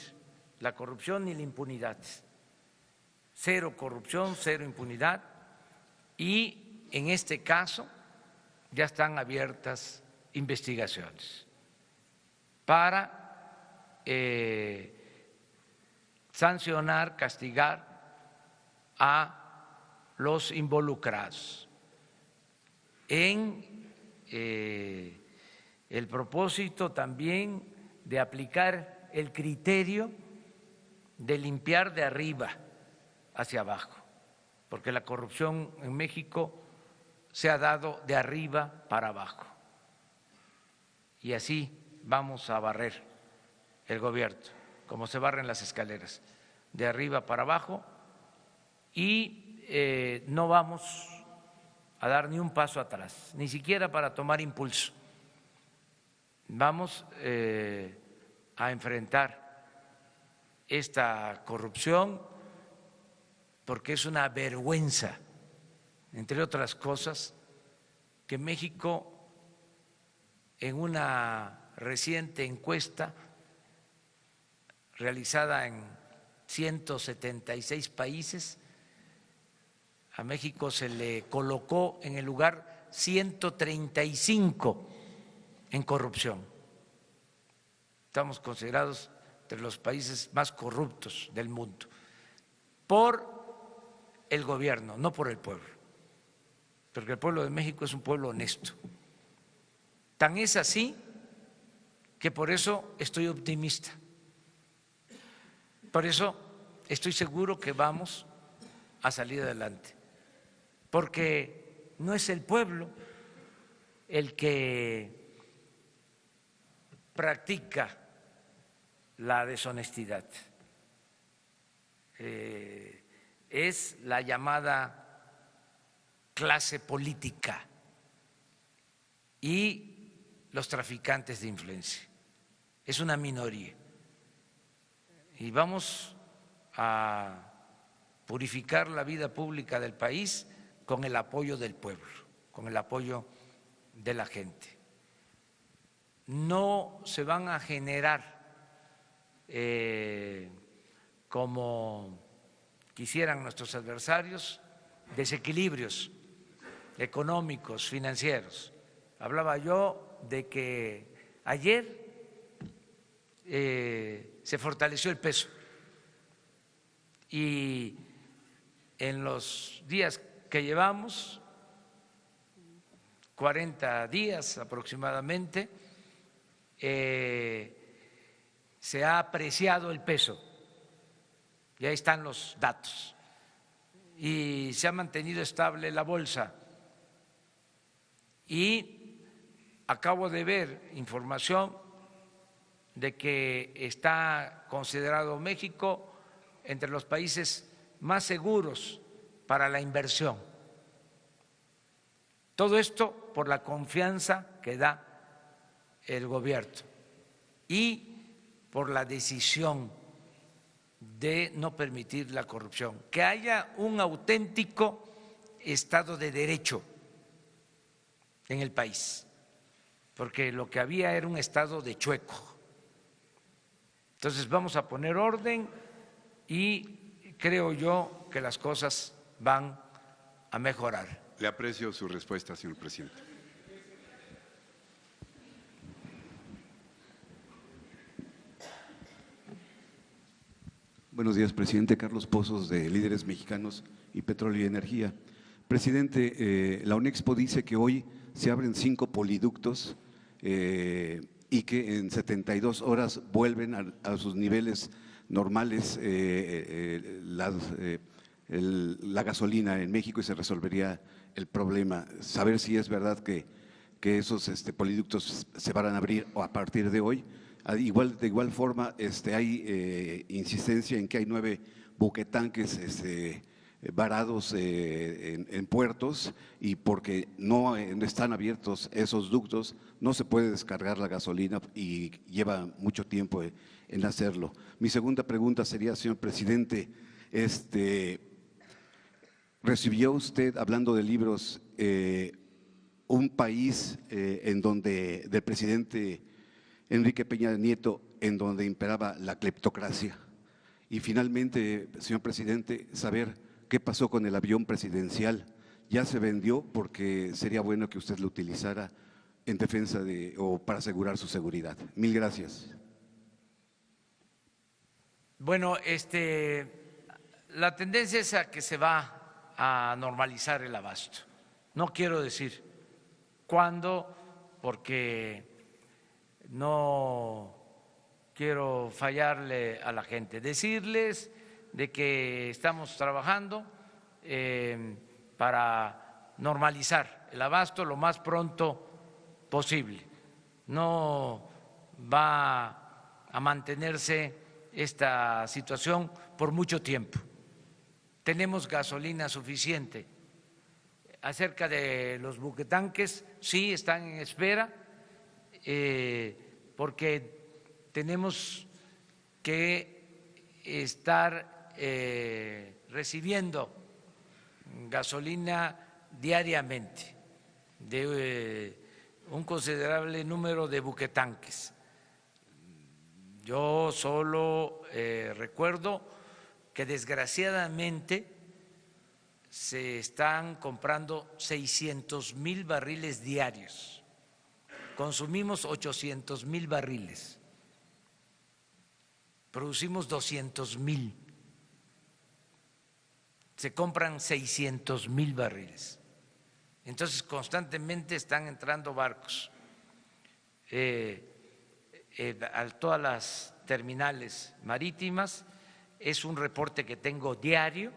la corrupción ni la impunidad. Cero corrupción, cero impunidad, y en este caso ya están abiertas investigaciones para sancionar, castigar a los involucrados en el propósito también de aplicar el criterio de limpiar de arriba hacia abajo, porque la corrupción en México se ha dado de arriba para abajo, y así vamos a barrer el gobierno, como se barren las escaleras, de arriba para abajo, y no vamos a dar ni un paso atrás, ni siquiera para tomar impulso. Vamos a enfrentar esta corrupción porque es una vergüenza, entre otras cosas, que México, en una reciente encuesta realizada en 176 países, a México se le colocó en el lugar 135 en corrupción. Estamos considerados entre los países más corruptos del mundo por el gobierno, no por el pueblo, porque el pueblo de México es un pueblo honesto. Tan es así que por eso estoy optimista, por eso estoy seguro que vamos a salir adelante, porque no es el pueblo el que practica la deshonestidad, es la llamada clase política y los traficantes de influencia. Es una minoría. Y vamos a purificar la vida pública del país con el apoyo del pueblo, con el apoyo de la gente. No se van a generar como quisieran nuestros adversarios desequilibrios económicos, financieros. Hablaba yo de que ayer se fortaleció el peso y en los días que llevamos, 40 días aproximadamente, se ha apreciado el peso, y ahí están los datos, y se ha mantenido estable la bolsa. Y acabo de ver información de que está considerado México entre los países más seguros para la inversión. Todo esto por la confianza que da el gobierno y por la decisión de no permitir la corrupción, que haya un auténtico Estado de Derecho en el país, porque lo que había era un estado de chueco. Entonces vamos a poner orden y creo yo que las cosas van a mejorar.
Le aprecio su respuesta, señor presidente.
Buenos días, presidente. Carlos Pozos, de Líderes Mexicanos y Petróleo y Energía. Presidente, la UNEXPO dice que hoy se abren 5 poliductos y que en 72 horas vuelven a sus niveles normales la gasolina en México y se resolvería el problema. Saber si es verdad que esos poliductos se van a abrir a partir de hoy. De igual forma, hay insistencia en que hay 9 buquetanques varados en puertos, y porque no están abiertos esos ductos no se puede descargar la gasolina y lleva mucho tiempo en hacerlo. Mi segunda pregunta sería, señor presidente, ¿recibió usted, hablando de libros, un país del presidente Enrique Peña Nieto, en donde imperaba la cleptocracia? Y finalmente, señor presidente, saber qué pasó con el avión presidencial. ¿Ya se vendió? Porque sería bueno que usted lo utilizara en defensa o para asegurar su seguridad. Mil gracias.
Bueno, la tendencia es a que se va a normalizar el abasto. No quiero decir cuándo, porque no quiero fallarle a la gente. Decirles de que estamos trabajando para normalizar el abasto lo más pronto posible. No va a mantenerse esta situación por mucho tiempo. Tenemos gasolina suficiente. Acerca de los buquetanques, sí están en espera, porque tenemos que estar recibiendo gasolina diariamente de un considerable número de buquetanques. Yo solo recuerdo que desgraciadamente se están comprando 600,000 barriles diarios. Consumimos 800,000 barriles. Producimos 200,000. Se compran 600,000 barriles. Entonces, constantemente están entrando barcos a todas las terminales marítimas. Es un reporte que tengo diario.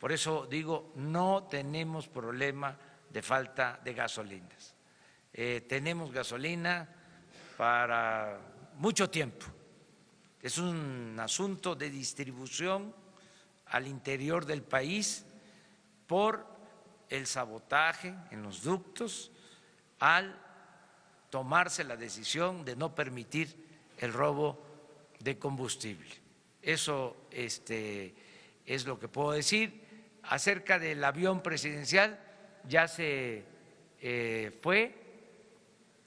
Por eso digo, no tenemos problema de falta de gasolinas. Tenemos gasolina para mucho tiempo. Es un asunto de distribución al interior del país por el sabotaje en los ductos al tomarse la decisión de no permitir el robo de combustible. Eso es lo que puedo decir. Acerca del avión presidencial, ya se fue,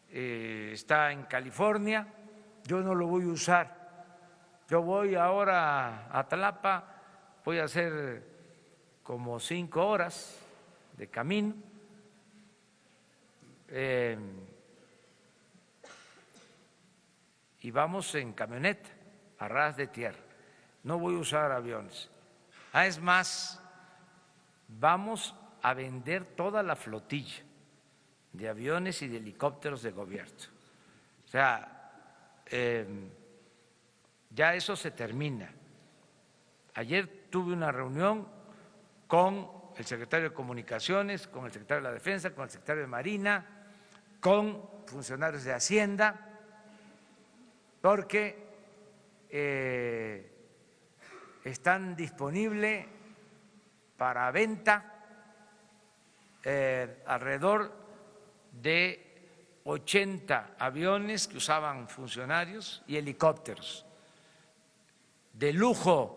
está en California. Yo no lo voy a usar. Yo voy ahora a Tlapa, voy a hacer como 5 horas de camino. Y vamos en camioneta, a ras de tierra. No voy a usar aviones. Es más, vamos a vender toda la flotilla de aviones y de helicópteros de gobierno. O sea, ya eso se termina. Ayer tuve una reunión con el secretario de Comunicaciones, con el secretario de la Defensa, con el secretario de Marina, con funcionarios de Hacienda, porque están disponibles para venta alrededor de 80 aviones que usaban funcionarios y helicópteros de lujo.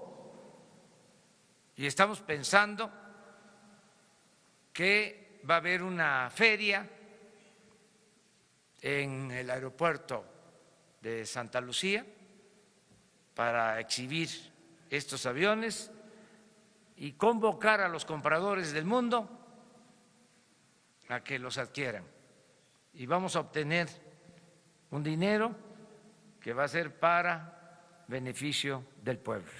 Y estamos pensando que va a haber una feria en el aeropuerto de Santa Lucía para exhibir estos aviones y convocar a los compradores del mundo a que los adquieran. Y vamos a obtener un dinero que va a ser para beneficio del pueblo.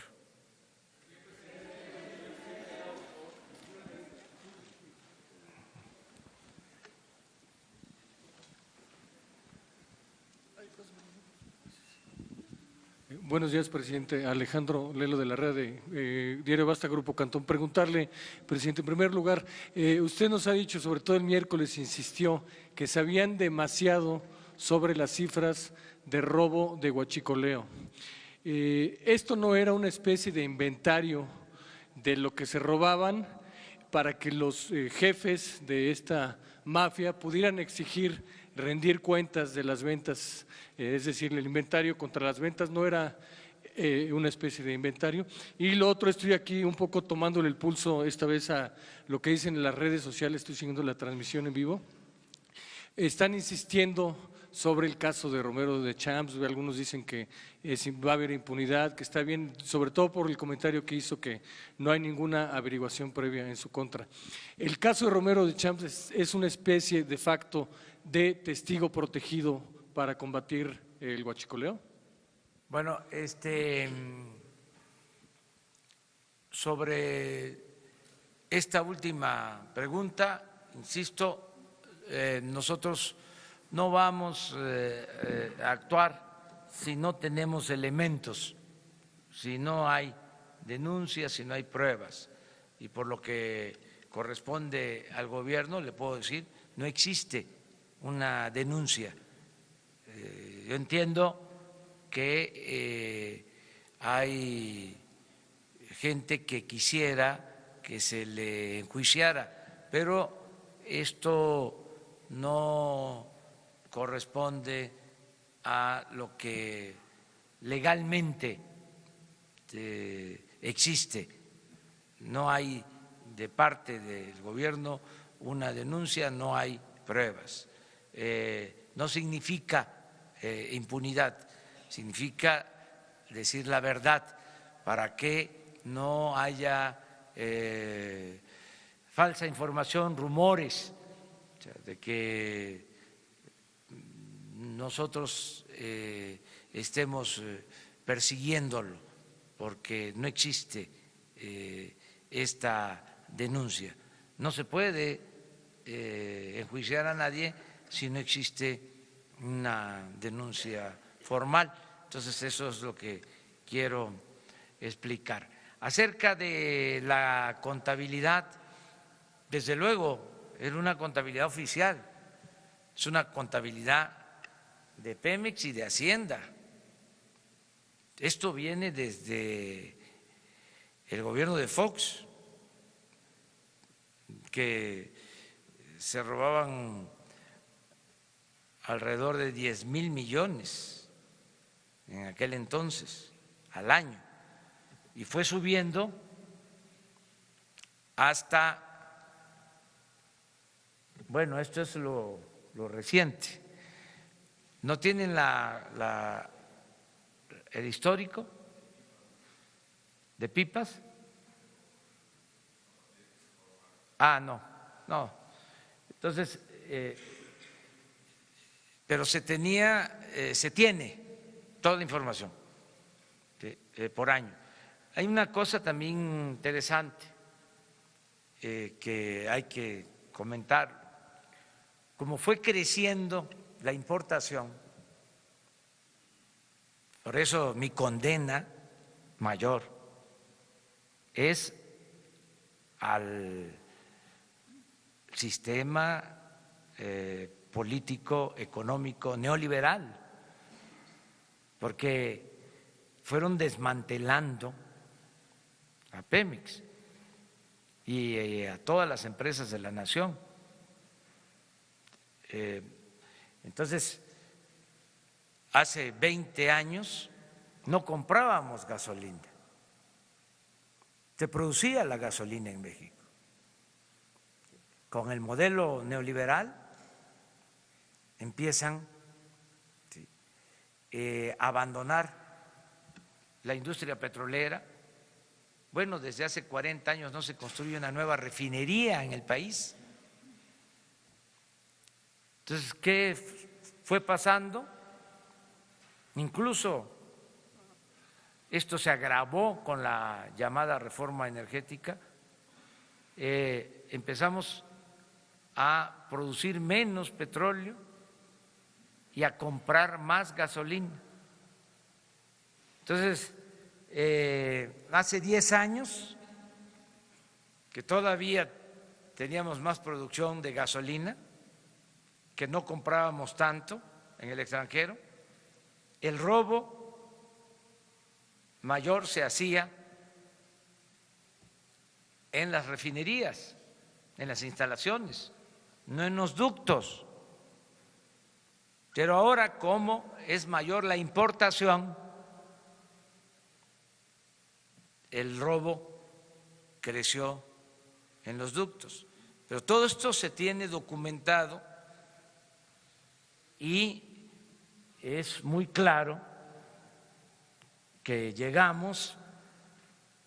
Buenos días, presidente. Alejandro Lelo, de la red de Diario Basta, Grupo Cantón. Preguntarle, presidente, en primer lugar, usted nos ha dicho, sobre todo el miércoles, insistió que sabían demasiado sobre las cifras de robo de huachicoleo. ¿Esto no era una especie de inventario de lo que se robaban para que los jefes de esta mafia pudieran exigir rendir cuentas de las ventas, es decir, el inventario contra las ventas no era una especie de inventario. Y lo otro, estoy aquí un poco tomándole el pulso esta vez a lo que dicen en las redes sociales, estoy siguiendo la transmisión en vivo. Están insistiendo sobre el caso de Romero de Champs, algunos dicen que va a haber impunidad, que está bien, sobre todo por el comentario que hizo que no hay ninguna averiguación previa en su contra. El caso de Romero de Champs es una especie de facto de testigo protegido para combatir el huachicoleo.
Bueno, sobre esta última pregunta, insisto, nosotros no vamos a actuar si no tenemos elementos, si no hay denuncias, si no hay pruebas. Y por lo que corresponde al gobierno, le puedo decir, no existe una denuncia. Yo entiendo que hay gente que quisiera que se le enjuiciara, pero esto no corresponde a lo que legalmente existe. No hay de parte del gobierno una denuncia, no hay pruebas. No significa impunidad, significa decir la verdad para que no haya falsa información, rumores, o sea, de que nosotros estemos persiguiéndolo porque no existe esta denuncia. No se puede enjuiciar a nadie si no existe una denuncia formal. Entonces eso es lo que quiero explicar. Acerca de la contabilidad, desde luego, era una contabilidad oficial, es una contabilidad de Pemex y de Hacienda. Esto viene desde el gobierno de Fox, que se robaban alrededor de 10,000 millones en aquel entonces, al año, y fue subiendo hasta, bueno, esto es lo reciente. ¿No tienen el histórico de pipas? No. Entonces, pero se tiene toda la información por año. Hay una cosa también interesante que hay que comentar. Como fue creciendo la importación, por eso mi condena mayor es al sistema político, económico, neoliberal, porque fueron desmantelando a Pemex y a todas las empresas de la nación. Entonces, hace 20 años no comprábamos gasolina, se producía la gasolina en México. Con el modelo neoliberal empiezan a abandonar la industria petrolera. Bueno, desde hace 40 años no se construye una nueva refinería en el país. Entonces, ¿qué fue pasando? Incluso esto se agravó con la llamada reforma energética. Empezamos a producir menos petróleo y a comprar más gasolina. Entonces, hace 10 años que todavía teníamos más producción de gasolina, que no comprábamos tanto en el extranjero, el robo mayor se hacía en las refinerías, en las instalaciones, no en los ductos. Pero ahora, como es mayor la importación, el robo creció en los ductos. Pero todo esto se tiene documentado y es muy claro que llegamos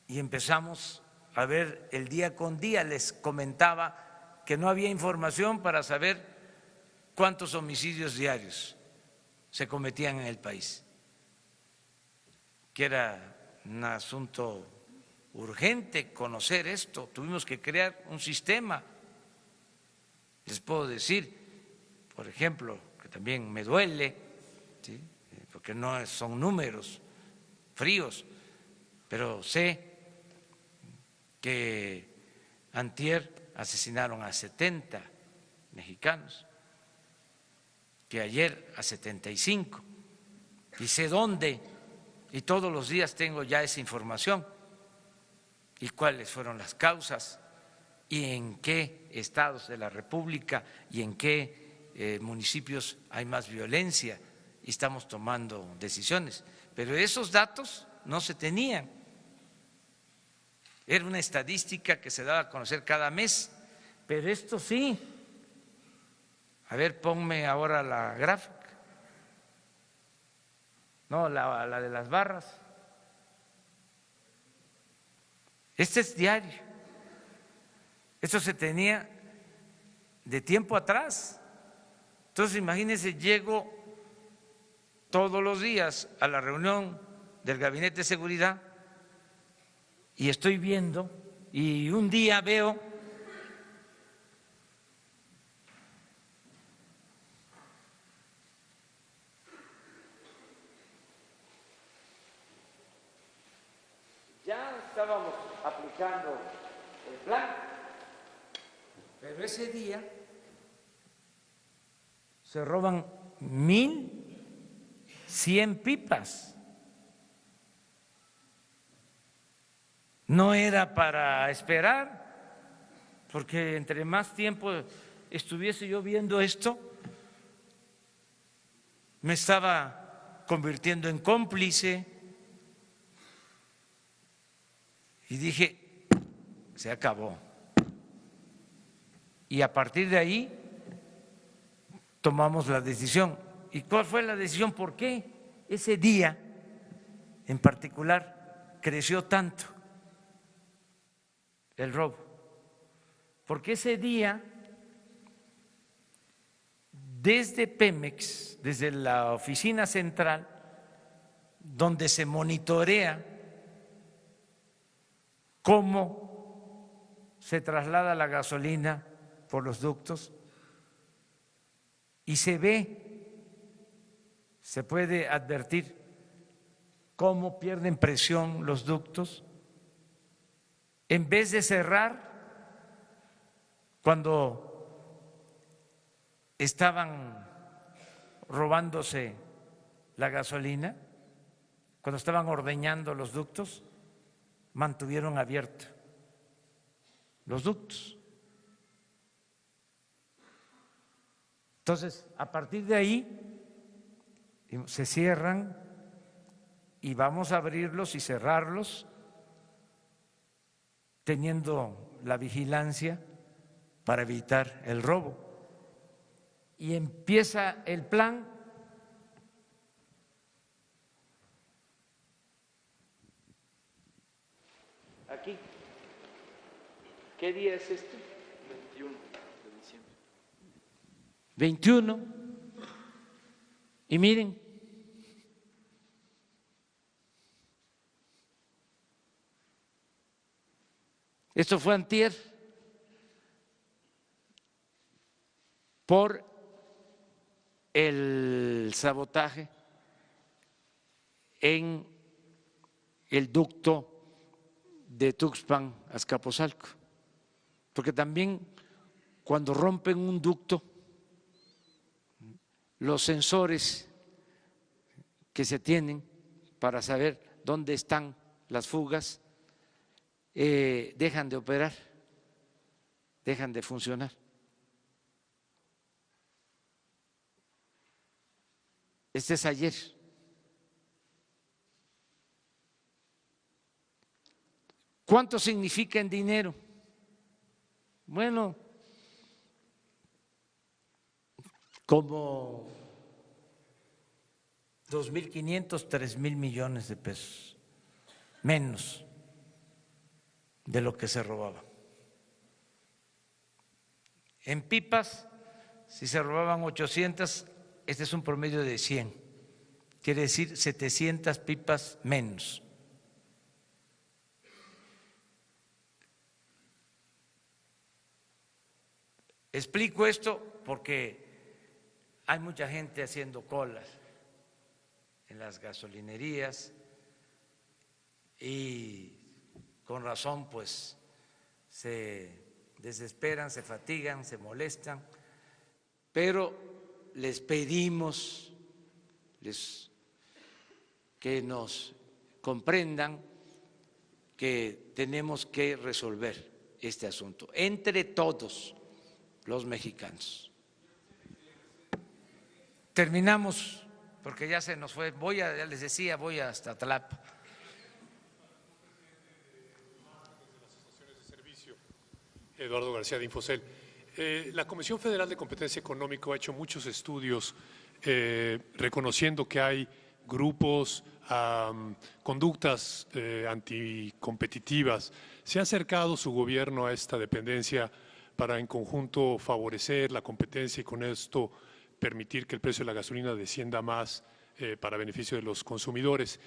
y empezamos a ver el día con día. Les comentaba que no había información para saber cuántos homicidios diarios se cometían en el país, que era un asunto urgente conocer esto. Tuvimos que crear un sistema. Les puedo decir, por ejemplo, que también me duele, ¿sí?, porque no son números fríos, pero sé que antier asesinaron a 70 mexicanos, que ayer a 75, y sé dónde, y todos los días tengo ya esa información, y cuáles fueron las causas, y en qué estados de la República y en qué municipios hay más violencia, y estamos tomando decisiones. Pero esos datos no se tenían. Era una estadística que se daba a conocer cada mes, pero esto sí. A ver, ponme ahora la gráfica. No, la de las barras. Este es diario. Esto se tenía de tiempo atrás. Entonces, imagínense, llego todos los días a la reunión del Gabinete de Seguridad y estoy viendo, y un día veo ya estábamos aplicando el plan, pero ese día se roban 1,100 pipas. No era para esperar, porque entre más tiempo estuviese yo viendo esto, me estaba convirtiendo en cómplice. Y dije, se acabó. Y a partir de ahí tomamos la decisión. ¿Y cuál fue la decisión? ¿Por qué ese día en particular creció tanto el robo? Porque ese día, desde Pemex, desde la oficina central, donde se monitorea cómo se traslada la gasolina por los ductos, y se ve, se puede advertir cómo pierden presión los ductos, en vez de cerrar cuando estaban robándose la gasolina, cuando estaban ordeñando los ductos, mantuvieron abiertos los ductos. Entonces, a partir de ahí se cierran y vamos a abrirlos y cerrarlos, teniendo la vigilancia para evitar el robo. Y empieza el plan. Aquí. ¿Qué día es este?
21 de diciembre.
21. Y miren, esto fue antier, por el sabotaje en el ducto de Tuxpan a Azcapotzalco, porque también cuando rompen un ducto, los sensores que se tienen para saber dónde están las fugas dejan de operar, dejan de funcionar. Este es ayer. ¿Cuánto significa en dinero? Bueno, como 2.500, 3.000 millones de pesos, menos de lo que se robaba. En pipas, si se robaban 800, este es un promedio de 100, quiere decir 700 pipas menos. Explico esto porque hay mucha gente haciendo colas en las gasolinerías y con razón pues se desesperan, se fatigan, se molestan, pero les pedimos que nos comprendan que tenemos que resolver este asunto entre todos los mexicanos. Terminamos, porque ya se nos fue, ya les decía, voy hasta Tlapa.
Eduardo García de Infocel. La Comisión Federal de Competencia Económica ha hecho muchos estudios reconociendo que hay grupos, conductas anticompetitivas. ¿Se ha acercado su gobierno a esta dependencia para en conjunto favorecer la competencia y con esto permitir que el precio de la gasolina descienda más para beneficio de los consumidores?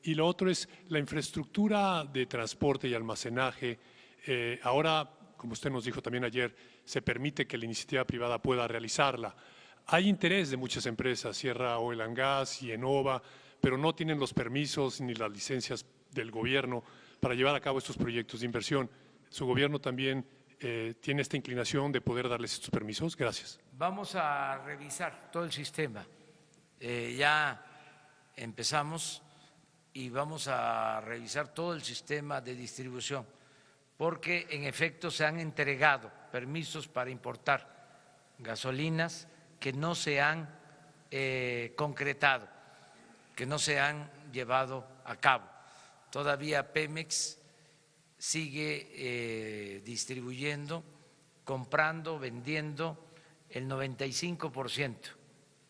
Y lo otro es la infraestructura de transporte y almacenaje. Ahora, como usted nos dijo también ayer, se permite que la iniciativa privada pueda realizarla. Hay interés de muchas empresas, Sierra Oil and Gas y Enova, pero no tienen los permisos ni las licencias del gobierno para llevar a cabo estos proyectos de inversión. ¿Su gobierno también tiene esta inclinación de poder darles estos permisos? Gracias.
Vamos a revisar todo el sistema. Ya empezamos y vamos a revisar todo el sistema de distribución, porque en efecto se han entregado permisos para importar gasolinas que no se han concretado, que no se han llevado a cabo. Todavía Pemex sigue distribuyendo, comprando, vendiendo el 95%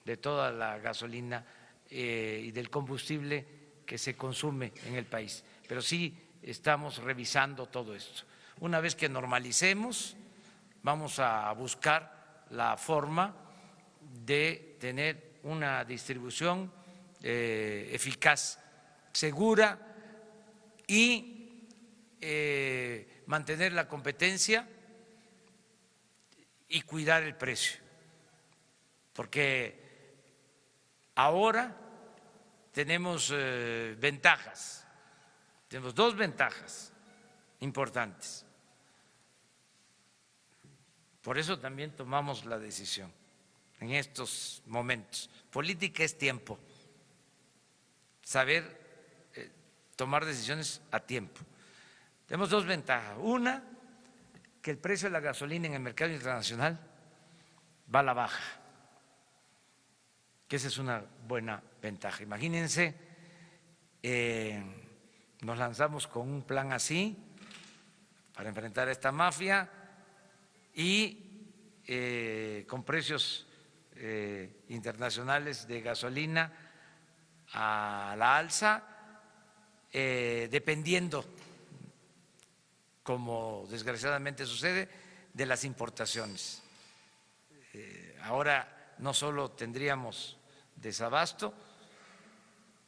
de toda la gasolina y del combustible que se consume en el país. Pero sí estamos revisando todo esto. Una vez que normalicemos, vamos a buscar la forma de tener una distribución eficaz, segura y mantener la competencia y cuidar el precio, porque ahora tenemos ventajas, tenemos dos ventajas importantes. Por eso también tomamos la decisión en estos momentos. Política es tiempo, saber tomar decisiones a tiempo. Tenemos dos ventajas. Una, que el precio de la gasolina en el mercado internacional va a la baja, que esa es una buena ventaja. Imagínense, nos lanzamos con un plan así para enfrentar a esta mafia y con precios internacionales de gasolina a la alza, dependiendo, como desgraciadamente sucede, de las importaciones. Ahora no solo tendríamos desabasto,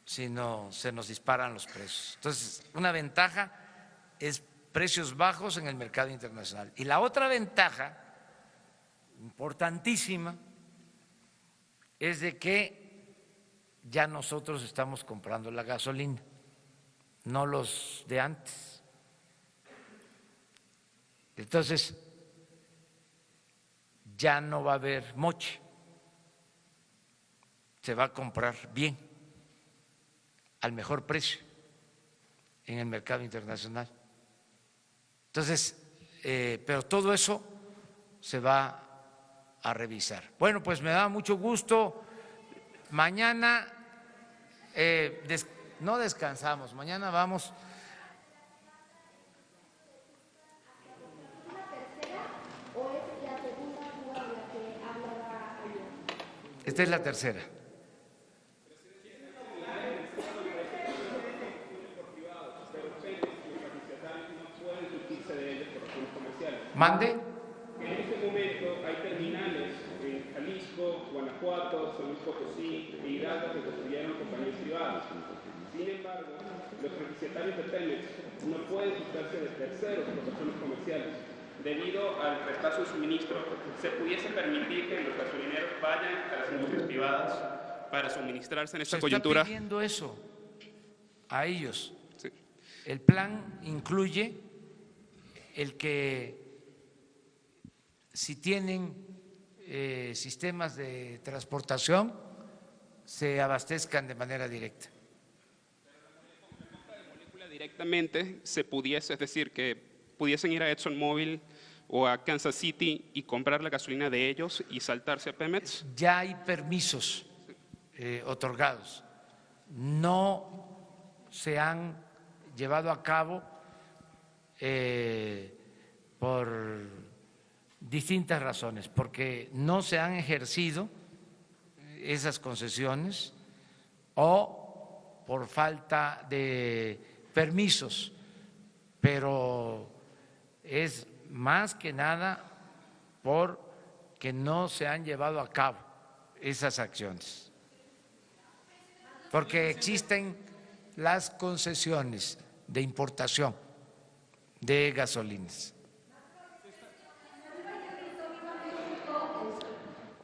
sino se nos disparan los precios. Entonces, una ventaja es precios bajos en el mercado internacional. Y la otra ventaja, importantísima, es de que ya nosotros estamos comprando la gasolina, no los de antes. Entonces, ya no va a haber moche, se va a comprar bien, al mejor precio en el mercado internacional. Entonces, pero todo eso se va a revisar. Bueno, pues me da mucho gusto. Mañana no descansamos, mañana vamos. Esta es la tercera. ¿Mande?
En este momento hay terminales en Jalisco, Guanajuato, San Luis Potosí e Hidalgo que construyeron compañías privadas. Sin embargo, los refrigerios de Pemex no pueden sustarse de terceros por razones comerciales. Debido al retraso de suministro, ¿se pudiese permitir que los gasolineros vayan a las industrias privadas para suministrarse en esta coyuntura?
Se está pidiendo eso a ellos. Sí. El plan incluye el que si tienen sistemas de transportación se abastezcan de manera directa.
Directamente se pudiese, es decir, que pudiesen ir a ExxonMobil o a Kansas City y comprar la gasolina de ellos y saltarse a Pemex.
Ya hay permisos otorgados, no se han llevado a cabo por distintas razones, porque no se han ejercido esas concesiones o por falta de permisos, pero es más que nada porque no se han llevado a cabo esas acciones, porque existen las concesiones de importación de gasolinas.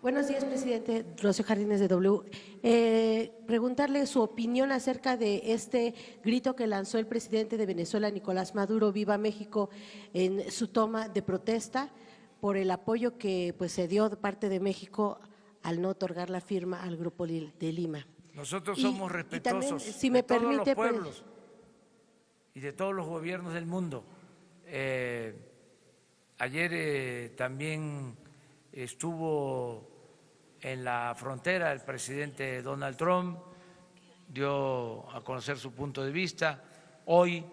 Buenos días, presidente. Rocío Jardines de W. Preguntarle su opinión acerca de este grito que lanzó el presidente de Venezuela, Nicolás Maduro, Viva México, en su toma de protesta por el apoyo que pues se dio de parte de México al no otorgar la firma al Grupo de Lima.
Nosotros somos respetuosos
también, si me permite,
todos los pueblos y de todos los gobiernos del mundo. Ayer también estuvo en la frontera el presidente Donald Trump, dio a conocer su punto de vista. Hoy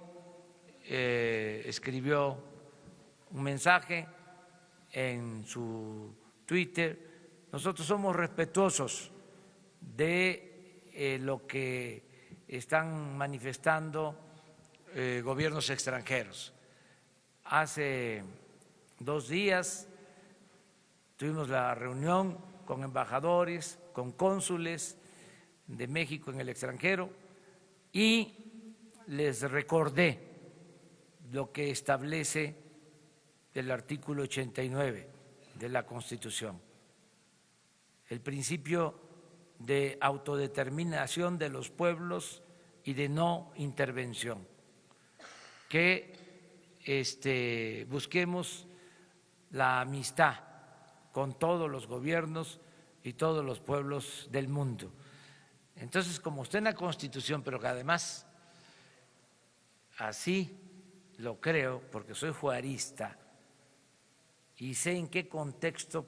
escribió un mensaje en su Twitter. Nosotros somos respetuosos de lo que están manifestando gobiernos extranjeros. Hace 2 días tuvimos la reunión con embajadores, con cónsules de México en el extranjero y les recordé lo que establece el artículo 89 de la Constitución, el principio de autodeterminación de los pueblos y de no intervención, que busquemos la amistad con todos los gobiernos y todos los pueblos del mundo. Entonces, como está en la Constitución, pero que además así lo creo, porque soy juarista y sé en qué contexto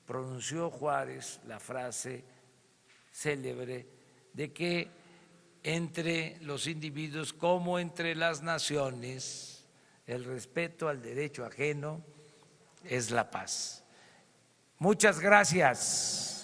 pronunció Juárez la frase célebre de que entre los individuos como entre las naciones el respeto al derecho ajeno es la paz. Muchas gracias.